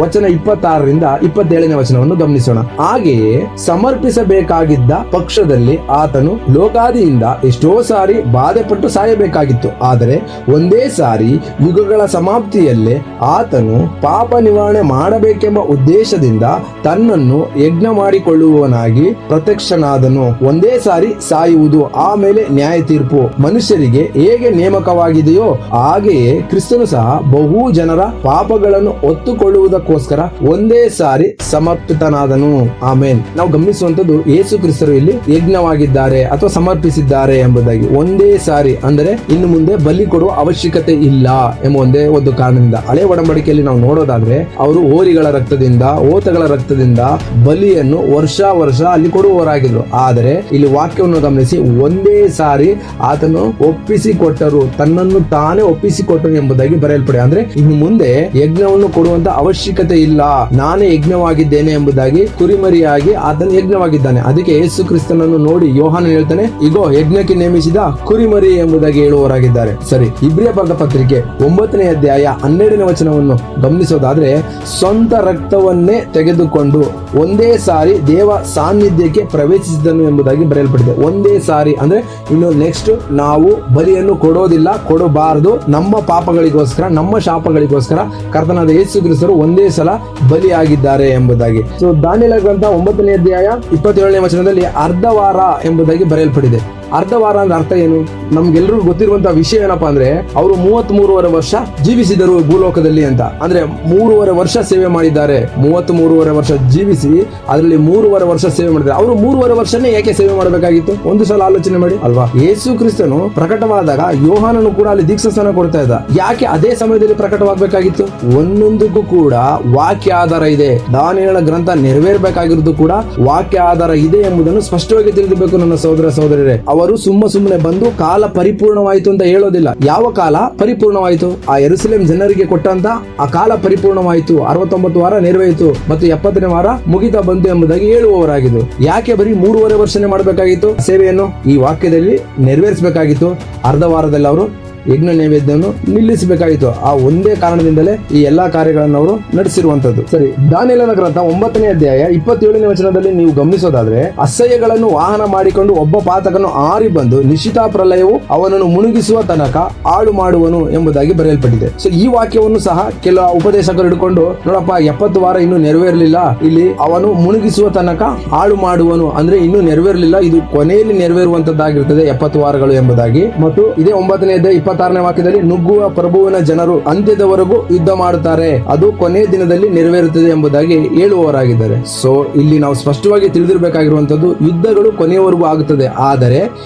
ವಚನ 26ರಿಂದ 27ನೇ ವಚನವನ್ನು ಗಮನಿಸೋಣ. ಹಾಗೆಯೇ ಸಮರ್ಪಿಸಬೇಕಾಗಿದ್ದ ಪಕ್ಷದಲ್ಲಿ ಆತನು ಲೋಕಾದಿಯಿಂದ ಎಷ್ಟೋ ಸಾರಿ ಬಾಧೆಪಟ್ಟು ಸಾಯಬೇಕಾಗಿತ್ತು. ಆದರೆ ಒಂದೇ ಸಾರಿ ಯುಗಗಳ ಸಮಾಪ್ತಿಯಲ್ಲೇ ಆತನು ಪಾಪ ನಿವಾರಣೆ ಮಾಡಬೇಕೆಂಬ ಉದ್ದೇಶದಿಂದ ತನ್ನನ್ನು ಯಜ್ಞ ಮಾಡಿಕೊಳ್ಳುವವನಾಗಿ ಪ್ರತ್ಯಕ್ಷನಾದನು. ಒಂದೇ ಸಾರಿ ಸಾಯುವುದು, ಆಮೇಲೆ ನ್ಯಾಯ ತೀರ್ಪು. ಮನುಷ್ಯರಿಗೆ ಹೇಗೆ ನೇಮಕವಾಗಿದೆಯೋ ಹಾಗೆಯೇ ಕ್ರಿಸ್ತನು ಸಹ ಬಹು ಜನರ ಪಾಪಗಳನ್ನು ಹೊತ್ತುಕೊಳ್ಳುವುದಕ್ಕೋಸ್ಕರ ಒಂದೇ ಸಾರಿ ಸಮರ್ಪಿತನಾದನು. ಆಮೇನ್. ನಾವು ಗಮನಿಸುವಂತದ್ದು ಯೇಸು ಕ್ರಿಸ್ತರು ಇಲ್ಲಿ ಯಜ್ಞವಾಗಿದ್ದಾರೆ ಅಥವಾ ಸಮರ್ಪಿಸಿದ್ದಾರೆ ಎಂಬುದಾಗಿ. ಒಂದೇ ಸಾರಿ ಅಂದರೆ ಇನ್ನು ಮುಂದೆ ಬಲಿ ಕೊಡುವ ಅವಶ್ಯಕತೆ ಇಲ್ಲ ಎಂಬ ಒಂದೇ ಒಂದು ಕಾರಣದಿಂದ. ಹಳೆ ಒಡಂಬಡಿಕೆಯಲ್ಲಿ ನಾವು ನೋಡೋದಾದ್ರೆ ಅವರು ಹೋರಿಗಳ ರಕ್ತದಿಂದ, ಓತಗಳ ರಕ್ತದಿಂದ ಬಲಿಯನ್ನು ವರ್ಷ ಅಲ್ಲಿ ಕೊಡುವವರಾಗಿದ್ರು. ಆದರೆ ಇಲ್ಲಿ ವಾಕ್ಯವನ್ನು ಗಮನಿಸಿ, ಒಂದೇ ಸಾರಿ ಆತನು ಒಪ್ಪಿಸಿಕೊಟ್ಟರು, ತನ್ನನ್ನು ತಾನೇ ಒಪ್ಪಿಸಿಕೊಟ್ಟರು ಎಂಬುದಾಗಿ ಬರೆಯಲ್ಪಡೆ. ಅಂದ್ರೆ ಇನ್ನು ಮುಂದೆ ಯಜ್ಞವನ್ನು ಕೊಡುವಂತ ಅವಶ್ಯಕತೆ ಇಲ್ಲ, ನಾನೇ ಯಜ್ಞವಾಗಿದ್ದೇನೆ ಎಂಬುದಾಗಿ ಕುರಿಮರಿಯಾಗಿ ಆತನು ಯಜ್ಞವಾಗಿದ್ದಾನೆ. ಅದಕ್ಕೆ ಯೇಸು ಕ್ರಿಸ್ತನನ್ನು ನೋಡಿ ಯೋಹಾನ ಹೇಳ್ತಾನೆ, ಇಗೋ ಯಜ್ಞಕ್ಕೆ ನೇಮಿಸಿದ ಕುರಿಮರಿ ಎಂಬುದಾಗಿ ಹೇಳುವವರಾಗಿದ್ದಾರೆ. ಸರಿ, ಇಬ್ರಿಯ ಬರೆದ ಪತ್ರಿಕೆ 9ನೇ ಅಧ್ಯಾಯ 12ನೇ ವಚನವನ್ನು ಗಮನಿಸೋದಾದ್ರೆ, ಸ್ವಂತ ರಕ್ತವನ್ನೇ ತೆಗೆದುಕೊಂಡು ಒಂದೇ ಸಾರಿ ದೇವ ಸಾನ್ನಿಧ್ಯಕ್ಕೆ ಪ್ರವೇಶಿಸಿದನು ಎಂಬುದಾಗಿ ಬರೆಯಲ್ಪಟ್ಟಿದೆ. ಒಂದೇ ಸಾರಿ ಅಂದ್ರೆ ಇನ್ನು ನೆಕ್ಸ್ಟ್ ನಾವು ಬಲಿಯನ್ನು ಕೊಡೋದಿಲ್ಲ, ಕೊಡಬಾರದು. ನಮ್ಮ ಪಾಪಗಳಿಗೋಸ್ಕರ, ನಮ್ಮ ಶಾಪಗಳಿಗೋಸ್ಕರ ಕರ್ತನಾದ ಯೇಸು ಕ್ರಿಸ್ತರು ಒಂದೇ ಸಲ ಬಲಿಯಾಗಿದ್ದಾರೆ ಎಂಬುದಾಗಿ. ಸೊ ದಾನಿಯೇಲ ಗ್ರಂಥ 9ನೇ ಅಧ್ಯಾಯ 27ನೇ ವಚನದಲ್ಲಿ ಅರ್ಧ ವಾರ ಎಂಬುದಾಗಿ ಬರೆಯಲ್ಪಟ್ಟಿದೆ. ಅರ್ಧ ವಾರ ಅಂದ್ರೆ ಅರ್ಥ ಏನು? ನಮ್ಗೆಲ್ಲರಿಗೂ ಗೊತ್ತಿರುವಂತಹ ವಿಷಯ ಏನಪ್ಪಾ ಅಂದ್ರೆ, ಅವರು 33.5 ವರ್ಷ ಜೀವಿಸಿದರು ಭೂಲೋಕದಲ್ಲಿ ಅಂತ. ಅಂದ್ರೆ 3.5 ವರ್ಷ ಸೇವೆ ಮಾಡಿದ್ದಾರೆ. 33.5 ವರ್ಷ ಜೀವಿಸಿ ಅದರಲ್ಲಿ 3.5 ವರ್ಷ ಸೇವೆ ಮಾಡಿದ್ದಾರೆ. ಅವರು 3.5 ವರ್ಷನೇ ಯಾಕೆ ಸೇವೆ ಮಾಡಬೇಕಾಗಿತ್ತು? ಒಂದು ಸಲ ಆಲೋಚನೆ ಮಾಡಿ ಅಲ್ವಾ. ಯೇಸು ಕ್ರಿಸ್ತನು ಪ್ರಕಟವಾದಾಗ ಯೋಹಾನನು ಕೂಡ ಅಲ್ಲಿ ದೀಕ್ಷಾಸ್ನಾನ ಕೊಡ್ತಾ ಇದ್ದ. ಯಾಕೆ ಅದೇ ಸಮಯದಲ್ಲಿ ಪ್ರಕಟವಾಗಬೇಕಾಗಿತ್ತು? ಒಂದೊಂದಕ್ಕೂ ಕೂಡ ವಾಕ್ಯ ಆಧಾರ ಇದೆ. ದಾನಿಯೇಲನ ಗ್ರಂಥ ನೆರವೇರಬೇಕಾಗಿರೋದು ಕೂಡ ವಾಕ್ಯ ಆಧಾರ ಇದೆ ಎಂಬುದನ್ನು ಸ್ಪಷ್ಟವಾಗಿ ತಿಳಿದಿರಬೇಕು ನನ್ನ ಸಹೋದರ ಸಹೋದರರೇ. ಅವರು ಸುಮ್ಮನೆ ಬಂದು ಕಾಲ ಪರಿಪೂರ್ಣವಾಯಿತು ಅಂತ ಹೇಳೋದಿಲ್ಲ. ಯಾವ ಕಾಲ ಪರಿಪೂರ್ಣವಾಯಿತು? ಆ ಯೆರೂಸಲೇಮ್ ಜನರಿಗೆ ಕೊಟ್ಟಂತ ಆ ಕಾಲ ಪರಿಪೂರ್ಣವಾಯಿತು. 69 ವಾರ ನೆರವೇರಿತು ಮತ್ತು 70ನೇ ವಾರ ಮುಗಿತಾ ಬಂತು ಎಂಬುದಾಗಿ ಹೇಳುವವರಾಗಿದ್ದು. ಯಾಕೆ ಬರೀ 3.5 ವರ್ಷನೇ ಮಾಡಬೇಕಾಗಿತ್ತು ಸೇವೆಯನ್ನು? ಈ ವಾಕ್ಯದಲ್ಲಿ ನೆರವೇರಿಸಬೇಕಾಗಿತ್ತು. ಅರ್ಧ ವಾರದಲ್ಲಿ ಅವರು ಯಜ್ಞ ನೈವೇದ್ಯವನ್ನು ನಿಲ್ಲಿಸಬೇಕಾಗಿತ್ತು. ಆ ಒಂದೇ ಕಾರಣದಿಂದಲೇ ಈ ಎಲ್ಲಾ ಕಾರ್ಯಗಳನ್ನು ಅವರು ನಡೆಸಿರುವಂತದ್ದು. ಸರಿ, ದಾನಿಯೇಲನ ಗ್ರಂಥ 9ನೇ ಅಧ್ಯಾಯ 27ನೇ ವಚನದಲ್ಲಿ ನೀವು ಗಮನಿಸೋದಾದ್ರೆ, ಅಸಹ್ಯಗಳನ್ನು ವಾಹನ ಮಾಡಿಕೊಂಡು ಒಬ್ಬ ಪಾತಕನು ಆರಿ ಬಂದು ನಿಶ್ಚಿತ ಪ್ರಲಯವು ಅವನನ್ನು ಮುಳುಗಿಸುವ ತನಕ ಹಾಳು ಮಾಡುವನು ಎಂಬುದಾಗಿ ಬರೆಯಲ್ಪಟ್ಟಿದೆ. ಸೊ ಈ ವಾಕ್ಯವನ್ನು ಸಹ ಕೆಲವು ಉಪದೇಶಕರು ಹಿಡ್ಕೊಂಡು, ನೋಡಪ್ಪ 70 ವಾರ ಇನ್ನೂ ನೆರವೇರಲಿಲ್ಲ, ಇಲ್ಲಿ ಅವನು ಮುಳುಗಿಸುವ ತನಕ ಹಾಳು ಮಾಡುವನು ಅಂದ್ರೆ ಇನ್ನೂ ನೆರವೇರಲಿಲ್ಲ, ಇದು ಕೊನೆಯಲ್ಲಿ ನೆರವೇರುವಂತದ್ದಾಗಿರ್ತದೆ 70 ವಾರಗಳು ಎಂಬುದಾಗಿ. ಮತ್ತು ಇದೇ 9ನೇ ಅಧ್ಯಾಯ 26ನೇ ವಾಕ್ಯದಲ್ಲಿ, ನುಗ್ಗುವ ಪ್ರಭುವಿನ ಜನರು ಅಂತ್ಯದವರೆಗೂ ಯುದ್ಧ ಮಾಡುತ್ತಾರೆ, ಅದು ಕೊನೆ ದಿನದಲ್ಲಿ ನೆರವೇರುತ್ತದೆ ಎಂಬುದಾಗಿ ಹೇಳುವವರಾಗಿದ್ದಾರೆ. ಸೊ ಇಲ್ಲಿ ನಾವು ಸ್ಪಷ್ಟವಾಗಿ ತಿಳಿದಿರಬೇಕಾಗಿರುವಂತದ್ದು, ಯುದ್ಧಗಳು ಕೊನೆಯವರೆಗೂ ಆಗುತ್ತದೆ, ಆದರೆ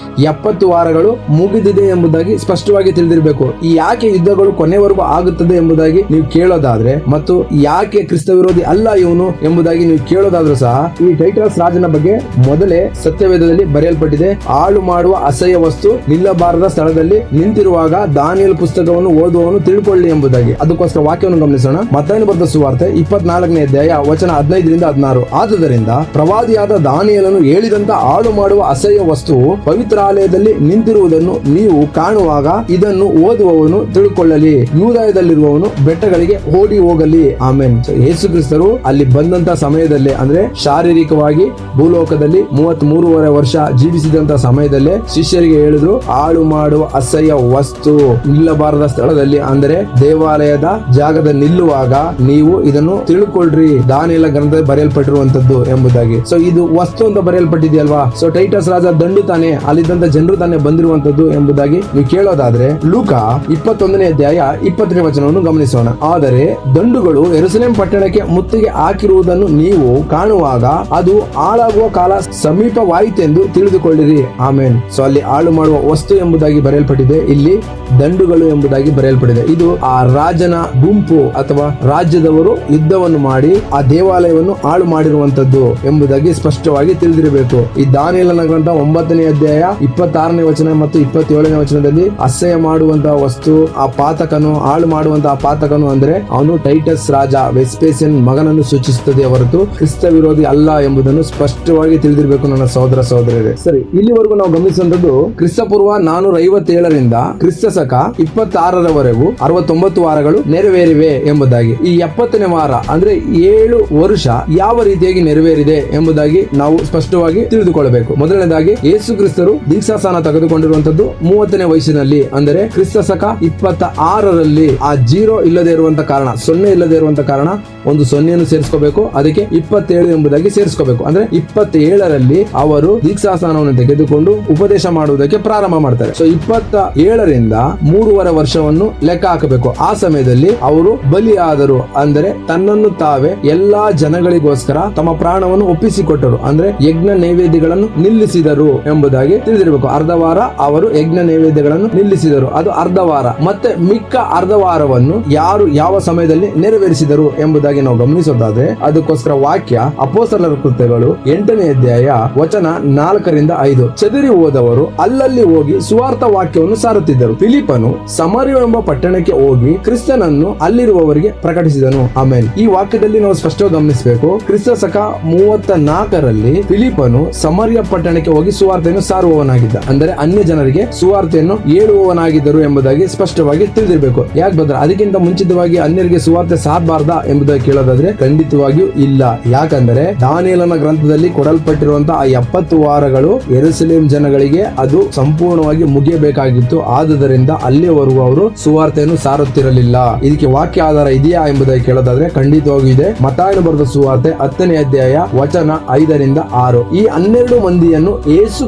70 ವಾರಗಳು ಮುಗಿದಿದೆ ಎಂಬುದಾಗಿ ಸ್ಪಷ್ಟವಾಗಿ ತಿಳಿದಿರಬೇಕು. ಈ ಯಾಕೆ ಯುದ್ಧಗಳು ಕೊನೆವರೆಗೂ ಆಗುತ್ತದೆ ಎಂಬುದಾಗಿ ನೀವು ಕೇಳೋದಾದ್ರೆ, ಮತ್ತು ಯಾಕೆ ಕ್ರಿಸ್ತ ವಿರೋಧಿ ಅಲ್ಲ ಇವನು ಎಂಬುದಾಗಿ ನೀವು ಕೇಳೋದಾದ್ರೂ ಸಹ, ಈ ಟೈಟಸ್ ರಾಜನ ಬಗ್ಗೆ ಮೊದಲೇ ಸತ್ಯವೇದದಲ್ಲಿ ಬರೆಯಲ್ಪಟ್ಟಿದೆ. ಹಾಳು ಮಾಡುವ ಅಸಹ್ಯ ವಸ್ತು ನಿಲ್ಲಬಾರದ ಸ್ಥಳದಲ್ಲಿ ನಿಂತಿರುವಾಗ ದಾನಿಯೇಲ ಪುಸ್ತಕವನ್ನು ಓದುವವನು ತಿಳ್ಕೊಳ್ಳಿ ಎಂಬುದಾಗಿ. ಅದಕ್ಕೋಸ್ಕರ ವಾಕ್ಯವನ್ನು ಗಮನಿಸೋಣ. ಮತ್ತಾಯನ ಬರೆದ ಸುವಾರ್ತೆ 24ನೇ ಅಧ್ಯಾಯ ವಚನ 15ರಿಂದ 16. ಆದುದರಿಂದ ಪ್ರವಾದಿಯಾದ ದಾನಿಯೇಲನು ಹೇಳಿದಂತ ಹಾಳು ಮಾಡುವ ಅಸಹ್ಯ ವಸ್ತುವು ಪವಿತ್ರಾಲಯದಲ್ಲಿ ನಿಂತಿರುವುದನ್ನು ನೀವು ಕಾಣುವಾಗ ಇದನ್ನು ಓದುವವನು ತಿಳ್ಕೊಳ್ಳಲಿ. ಯೂದಾಯದಲ್ಲಿರುವವನು ಬೆಟ್ಟಗಳಿಗೆ ಓಡಿ ಹೋಗಲಿ. ಆಮೆನ್. ಯೇಸು ಕ್ರಿಸ್ತರು ಅಲ್ಲಿ ಬಂದಂತ ಸಮಯದಲ್ಲೇ, ಅಂದ್ರೆ ಶಾರೀರಿಕವಾಗಿ ಭೂಲೋಕದಲ್ಲಿ 33.5 ವರ್ಷ ಜೀವಿಸಿದಂತ ಸಮಯದಲ್ಲೇ ಶಿಷ್ಯರಿಗೆ ಹೇಳಿದ್ರು, ಹಾಳು ಮಾಡುವ ಅಸಹ್ಯ ವಸ್ತು ನಿಲ್ಲಿಸು. ನಿಲ್ಲಬಾರದ ಸ್ಥಳದಲ್ಲಿ ಅಂದರೆ ದೇವಾಲಯದ ಜಾಗದ ನಿಲ್ಲುವಾಗ ನೀವು ಇದನ್ನು ತಿಳ್ಕೊಳ್ರಿ, ದಾನಿಯೇಲನ ಗ್ರಂಥದಲ್ಲಿ ಬರೆಯಲ್ಪಟ್ಟಿರುವಂತದ್ದು ಎಂಬುದಾಗಿ. ಸೊ ಇದು ವಸ್ತು ಅಂತ ಬರೆಯಲ್ಪಟ್ಟಿದೆಯಲ್ವಾ. ಸೊ ಟೈಟಸ್ ರಾಜ ದಂಡು ತಾನೆ, ಅಲ್ಲಿದ್ದಂತ ಜನರು ತಾನೆ ಬಂದಿರುವಂತದ್ದು ಎಂಬುದಾಗಿ ನೀವು ಕೇಳೋದಾದ್ರೆ ಲೂಕ 21ನೇ ಅಧ್ಯಾಯ 20ನೇ ವಚನವನ್ನು ಗಮನಿಸೋಣ. ಆದರೆ ದಂಡುಗಳು ಯೆರೂಸಲೇಮ್ ಪಟ್ಟಣಕ್ಕೆ ಮುತ್ತಿಗೆ ಹಾಕಿರುವುದನ್ನು ನೀವು ಕಾಣುವಾಗ ಅದು ಹಾಳಾಗುವ ಕಾಲ ಸಮೀಪವಾಯಿತೆಂದು ತಿಳಿದುಕೊಳ್ಳಿರಿ. ಆಮೇನ್. ಸೊ ಅಲ್ಲಿ ಹಾಳು ಮಾಡುವ ವಸ್ತು ಎಂಬುದಾಗಿ ಬರೆಯಲ್ಪಟ್ಟಿದೆ, ಇಲ್ಲಿ ದಂಡುಗಳು ಎಂಬುದಾಗಿ ಬರೆಯಲ್ಪಟ್ಟಿದೆ. ಇದು ಆ ರಾಜನ ಗುಂಪು ಅಥವಾ ರಾಜ್ಯದವರು ಯುದ್ಧವನ್ನು ಮಾಡಿ ಆ ದೇವಾಲಯವನ್ನು ಹಾಳು ಮಾಡಿರುವಂತದ್ದು ಎಂಬುದಾಗಿ ಸ್ಪಷ್ಟವಾಗಿ ತಿಳಿದಿರಬೇಕು. ಈ ದಾನಿಯೇಲನ ಗ್ರಂಥ 9ನೇ ಅಧ್ಯಾಯ 26ನೇ ವಚನ ಮತ್ತು 27ನೇ ವಚನದಲ್ಲಿ ಅಸಹ್ಯ ಮಾಡುವಂತಹ ವಸ್ತು, ಆ ಪಾತಕನು, ಹಾಳು ಮಾಡುವಂತಹ ಪಾತಕನು ಅಂದ್ರೆ ಅವನು ಟೈಟಸ್ ರಾಜ ವೆಸ್ಪೇಸಿಯನ್ ಮಗನನ್ನು ಸೂಚಿಸುತ್ತದೆ ಹೊರತು ಕ್ರಿಸ್ತ ವಿರೋಧಿ ಅಲ್ಲ ಎಂಬುದನ್ನು ಸ್ಪಷ್ಟವಾಗಿ ತಿಳಿದಿರಬೇಕು ನನ್ನ ಸಹೋದರ ಸಹೋದರರೇ. ಸರಿ, ಇಲ್ಲಿವರೆಗೂ ನಾವು ಗಮನಿಸುವಂತದ್ದು ಕ್ರಿಸ್ತಪೂರ್ವ 450ರಿಂದ ಕ್ರಿಸ್ತ ಶಕ 26ರವರೆಗೂ 69 ವಾರಗಳು ನೆರವೇರಿವೆ ಎಂಬುದಾಗಿ. ಈ 70ನೇ ವಾರ ಅಂದ್ರೆ 7 ವರ್ಷ ಯಾವ ರೀತಿಯಾಗಿ ನೆರವೇರಿದೆ ಎಂಬುದಾಗಿ ನಾವು ಸ್ಪಷ್ಟವಾಗಿ ತಿಳಿದುಕೊಳ್ಳಬೇಕು. ಮೊದಲನೇದಾಗಿ ಯೇಸು ಕ್ರಿಸ್ತರು ದೀಕ್ಷಾಸ್ನಾನ ತೆಗೆದುಕೊಂಡಿರುವಂತದ್ದು 30ನೇ ವಯಸ್ಸಿನಲ್ಲಿ, ಅಂದರೆ ಕ್ರಿಸ್ತ ಶಕ 26ರಲ್ಲಿ. ಆ 0 ಇಲ್ಲದೆ ಇರುವಂತ ಕಾರಣ, 0 ಇಲ್ಲದೆ ಇರುವಂತ ಕಾರಣ ಒಂದು 0ಯನ್ನು ಸೇರಿಸ್ಕೋಬೇಕು, ಅದಕ್ಕೆ 27 ಎಂಬುದಾಗಿ ಸೇರಿಸ್ಕೋಬೇಕು. ಅಂದ್ರೆ 27ರಲ್ಲಿ ಅವರು ದೀಕ್ಷಾಸ್ನಾನವನ್ನು ತೆಗೆದುಕೊಂಡು ಉಪದೇಶ ಮಾಡುವುದಕ್ಕೆ ಪ್ರಾರಂಭ ಮಾಡ್ತಾರೆ. ಸೊ 27ರಿಂದ 3.5 ವರ್ಷವನ್ನು ಲೆಕ್ಕ ಹಾಕಬೇಕು. ಆ ಸಮಯದಲ್ಲಿ ಅವರು ಬಲಿಯಾದರು, ಅಂದರೆ ತನ್ನನ್ನು ತಾವೇ ಎಲ್ಲಾ ಜನಗಳಿಗೋಸ್ಕರ ತಮ್ಮ ಪ್ರಾಣವನ್ನು ಒಪ್ಪಿಸಿಕೊಟ್ಟರು, ಅಂದ್ರೆ ಯಜ್ಞ ನೈವೇದ್ಯಗಳನ್ನು ನಿಲ್ಲಿಸಿದರು ಎಂಬುದಾಗಿ ತಿಳಿದಿರಬೇಕು. ಅರ್ಧ ವಾರ ಅವರು ಯಜ್ಞ ನೈವೇದ್ಯಗಳನ್ನು ನಿಲ್ಲಿಸಿದರು, ಅದು ಅರ್ಧ ವಾರ. ಮತ್ತೆ ಮಿಕ್ಕ ಅರ್ಧ ವಾರವನ್ನು ಯಾರು ಯಾವ ಸಮಯದಲ್ಲಿ ನೆರವೇರಿಸಿದರು ಎಂಬುದಾಗಿ ನಾವು ಗಮನಿಸೋದಾದ್ರೆ ಅದಕ್ಕೋಸ್ಕರ ವಾಕ್ಯ ಅಪೊಸ್ತಲರ ಕೃತ್ಯಗಳು 8ನೇ ಅಧ್ಯಾಯ ವಚನ 4ರಿಂದ 5. ಚದುರಿ ಹೋದವರು ಅಲ್ಲಲ್ಲಿ ಹೋಗಿ ಸುವಾರ್ಥ ವಾಕ್ಯವನ್ನು ಸಾರುತ್ತಿದ್ದರು. ಫಿಲಿಪ್ಪನು ಸಮರ್ಯ ಎಂಬ ಪಟ್ಟಣಕ್ಕೆ ಹೋಗಿ ಕ್ರಿಸ್ತನನ್ನು ಅಲ್ಲಿರುವವರಿಗೆ ಪ್ರಕಟಿಸಿದನು. ಆಮೇಲೆ ಈ ವಾಕ್ಯದಲ್ಲಿ ನಾವು ಸ್ಪಷ್ಟವಾಗಿ ಗಮನಿಸಬೇಕು. ಕ್ರಿಸ್ತ ಶಕ 34ರಲ್ಲಿ ಫಿಲಿಪ್ಪನು ಸಮರ್ಯ ಪಟ್ಟಣಕ್ಕೆ ಹೋಗಿ ಸುವಾರ್ತೆಯನ್ನು ಸಾರುವವನಾಗಿದ್ದ, ಅಂದರೆ ಅನ್ಯ ಜನರಿಗೆ ಸುವಾರ್ತೆಯನ್ನು ಹೇಳುವವನಾಗಿದ್ದರು ಎಂಬುದಾಗಿ ಸ್ಪಷ್ಟವಾಗಿ ತಿಳಿದಿರಬೇಕು. ಯಾಕೆ ಬಂದ್ರೆ ಅದಕ್ಕಿಂತ ಮುಂಚಿತವಾಗಿ ಅನ್ಯರಿಗೆ ಸುವಾರ್ತೆ ಸಾರಬಾರ್ದಾ ಎಂಬುದಾಗಿ ಕೇಳೋದಾದ್ರೆ ಖಂಡಿತವಾಗಿಯೂ ಇಲ್ಲ. ಯಾಕಂದ್ರೆ ದಾನಿಯೇಲನ ಗ್ರಂಥದಲ್ಲಿ ಕೊಡಲ್ಪಟ್ಟಿರುವಂತಹ ಆ 70 ವಾರಗಳು ಯೆರೂಸಲೇಮ್ ಜನಗಳಿಗೆ ಅದು ಸಂಪೂರ್ಣವಾಗಿ ಮುಗಿಯಬೇಕಾಗಿತ್ತು. ಆದುದರಿಂದ ಅಲ್ಲಿಯವರೆಗೂ ಅವರು ಸುವಾರ್ತೆಯನ್ನು ಸಾರುತ್ತಿರಲಿಲ್ಲ. ಇದಕ್ಕೆ ವಾಕ್ಯ ಆಧಾರ ಇದೆಯಾ ಎಂಬುದಾಗಿ ಕೇಳೋದಾದ್ರೆ ಖಂಡಿತವಾಗಿಯೂ ಇದೆ. ಮತ್ತಾಯನು ಬರೆದ ಸುವಾರ್ತೆ 10ನೇ ಅಧ್ಯಾಯ ವಚನ 5ರಿಂದ 6. ಈ 12 ಮಂದಿಯನ್ನು ಯೇಸು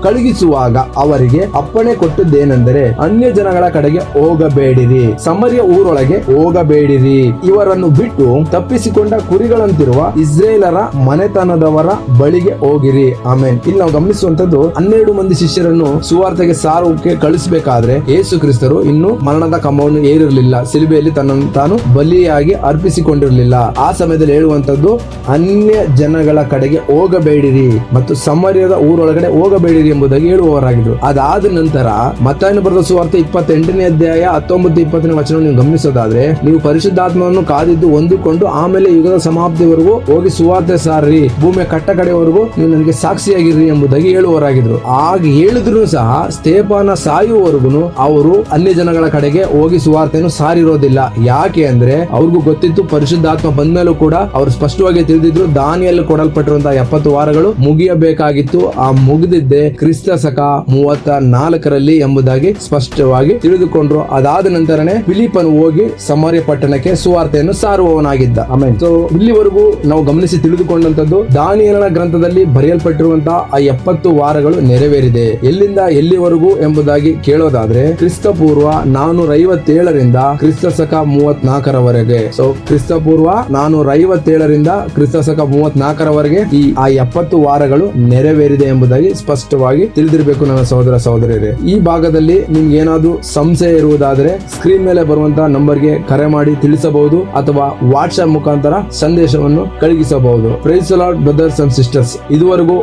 ಕಳುಹಿಸುವಾಗ ಅವರಿಗೆ ಅಪ್ಪಣೆ ಕೊಟ್ಟದ್ದೇನೆಂದರೆ ಅನ್ಯ ಜನಗಳ ಕಡೆಗೆ ಹೋಗಬೇಡಿರಿ, ಸಮರ್ಯ ಊರೊಳಗೆ ಹೋಗಬೇಡಿರಿ, ಇವರನ್ನು ಬಿಟ್ಟು ತಪ್ಪಿಸಿಕೊಂಡ ಕುರಿಗಳಂತಿರುವ ಇಸ್ರೇಲರ ಮನೆತನದವರ ಬಳಿಗೆ ಹೋಗಿರಿ. ಆಮೇನ್. ಇಲ್ಲಿ ನಾವು ಗಮನಿಸುವಂತದ್ದು 12 ಮಂದಿ ಶಿಷ್ಯರನ್ನು ಸುವಾರ್ತೆಗೆ ಸಾರೋಕೆ ಕಳಿಸಬೇಕಾದ್ರೆ ಯೇಸು ಕ್ರಿಸ್ತರು ಇನ್ನು ಮರಣದ ಕಂಬವನ್ನು ಏರಿರಲಿಲ್ಲ, ಸಿಲುಬೆಯಲ್ಲಿ ತನ್ನನ್ನು ತಾನು ಬಲಿಯಾಗಿ ಅರ್ಪಿಸಿಕೊಂಡಿರಲಿಲ್ಲ. ಆ ಸಮಯದಲ್ಲಿ ಹೇಳುವಂತದ್ದು ಅನ್ಯ ಜನಗಳ ಕಡೆಗೆ ಹೋಗಬೇಡಿರಿ ಮತ್ತು ಸಮರ್ಯದ ಊರೊಳಗಡೆ ಹೋಗಬೇಡಿರಿ ಎಂಬುದಾಗಿ ಹೇಳುವವರಾಗಿದ್ರು. ಅದಾದ ನಂತರ ಮತ್ತಾಯನು ಬರೆದ ಸುವಾರ್ತೆ 28ನೇ ಅಧ್ಯಾಯ 19-20ನೇ ವಚನ ನೀವು ಗಮನಿಸೋದಾದ್ರೆ, ನೀವು ಪರಿಶುದ್ಧಾತ್ಮವನ್ನು ಕಾದಿದ್ದು ಹೊಂದಿಕೊಂಡು ಆಮೇಲೆ ಯುಗದ ಸಮಾಪ್ತಿವರೆಗೂ ಹೋಗಿ ಸುವಾರ್ತೆ ಸಾರ್ರಿ, ಭೂಮಿಯ ಕಟ್ಟ ಕಡೆವರೆಗೂ ನೀವು ನನಗೆ ಸಾಕ್ಷಿಯಾಗಿರ್ರಿ ಎಂಬುದಾಗಿ ಹೇಳುವವರಾಗಿದ್ರು. ಆಗ ಹೇಳಿದ್ರು ಸಹ ಸ್ಟೇಫಾನ ಸಾಯುವವರೆಗೂ ಅವರು ಅನ್ಯ ಜನಗಳ ಕಡೆಗೆ ಹೋಗಿ ಸುವಾರ್ತೆಯನ್ನು ಸಾರಿರೋದಿಲ್ಲ. ಯಾಕೆ ಅಂದ್ರೆ ಅವ್ರಿಗೂ ಗೊತ್ತಿತ್ತು ಪರಿಶುದ್ಧಾತ್ಮ ಬಂದ್ಮೇಲೂ ಕೂಡ ಅವರು ಸ್ಪಷ್ಟವಾಗಿ ತಿಳಿದಿದ್ರು ದಾನಿಯಲ್ಲಿ ಕೊಡಲ್ಪಟ್ಟಿರುವಂತಹ 70 ವಾರಗಳು ಮುಗಿಯಬೇಕಾಗಿತ್ತು. ಆ ಮುಗಿದಿದ್ದೆ ಕ್ರಿಸ್ತ ಶಕ 34ರಲ್ಲಿ ಎಂಬುದಾಗಿ ಸ್ಪಷ್ಟವಾಗಿ ತಿಳಿದುಕೊಂಡ್ರು. ಅದಾದ ನಂತರನೇ ಫಿಲಿಪ್ಪನು ಹೋಗಿ ಸಮರ್ಯ ಪಟ್ಟಣಕ್ಕೆ ಸುವಾರ್ತೆಯನ್ನು ಸಾರುವವನಾಗಿದ್ದ. ಆಮೇಲೆ ಸೊ ಇಲ್ಲಿವರೆಗೂ ನಾವು ಗಮನಿಸಿ ತಿಳಿದುಕೊಂಡಂತದ್ದು ದಾನಿಯೇಲನ ಗ್ರಂಥದಲ್ಲಿ ಬರೆಯಲ್ಪಟ್ಟಿರುವಂತಹ ಆ 70 ವಾರಗಳು ನೆರವೇರಿದೆ. ಎಲ್ಲಿಂದ ಎಲ್ಲಿವರೆಗೂ ಎಂಬುದಾಗಿ ಕೇಳೋದಾದ್ರೆ ಕ್ರಿಸ್ತ ಪೂರ್ವ 457ರಿಂದ ಕ್ರಿಸ್ತ ಶಕ 34ರವರೆಗೆ. ಸೊ ಕ್ರಿಸ್ತ ಪೂರ್ವ 457ರಿಂದ ಕ್ರಿಸ್ತ ಶಕ 34ರವರೆಗೆ ಆ 70 ವಾರಗಳು ನೆರವೇರಿದೆ ಎಂಬುದಾಗಿ ಸ್ಪಷ್ಟವಾಗಿ ತಿಳಿದಿರಬೇಕು ನನ್ನ ಸಹೋದರ ಸಹೋದರಿಯರೇ. ಈ ಭಾಗದಲ್ಲಿ ನಿಮ್ಗೆ ಏನಾದ್ರು ಸಂಶಯ ಇರುವುದಾದ್ರೆ ಸ್ಕ್ರೀನ್ ಮೇಲೆ ಬರುವಂತಹ ನಂಬರ್ಗೆ ಕರೆ ಮಾಡಿ ತಿಳಿಸಬಹುದು ಅಥವಾ ವಾಟ್ಸ್ಆಪ್ ಮುಖಾಂತರ ಸಂದೇಶವನ್ನು ಕಳುಹಿಸಬಹುದು. Praise the lord brothers and sisters. ಇದುವರೆಗೂ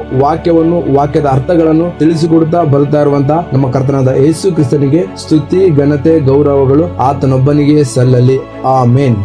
ವಾಕ್ಯದ ಅರ್ಥಗಳನ್ನು ತಿಳಿಸಿಕೊಡುತ್ತಾ ಬರುತ್ತಾ ಇರುವಂತಹ ನಮ್ಮ ಕರ್ತನಾದ ಯೇಸು ಕ್ರಿಸ್ತನಿಗೆ ಸ್ತುತಿ ಘನತೆ ಗೌರವಗಳು ಆತನೊಬ್ಬನಿಗೆ ಸಲ್ಲಲಿ. ಆಮೇನ್.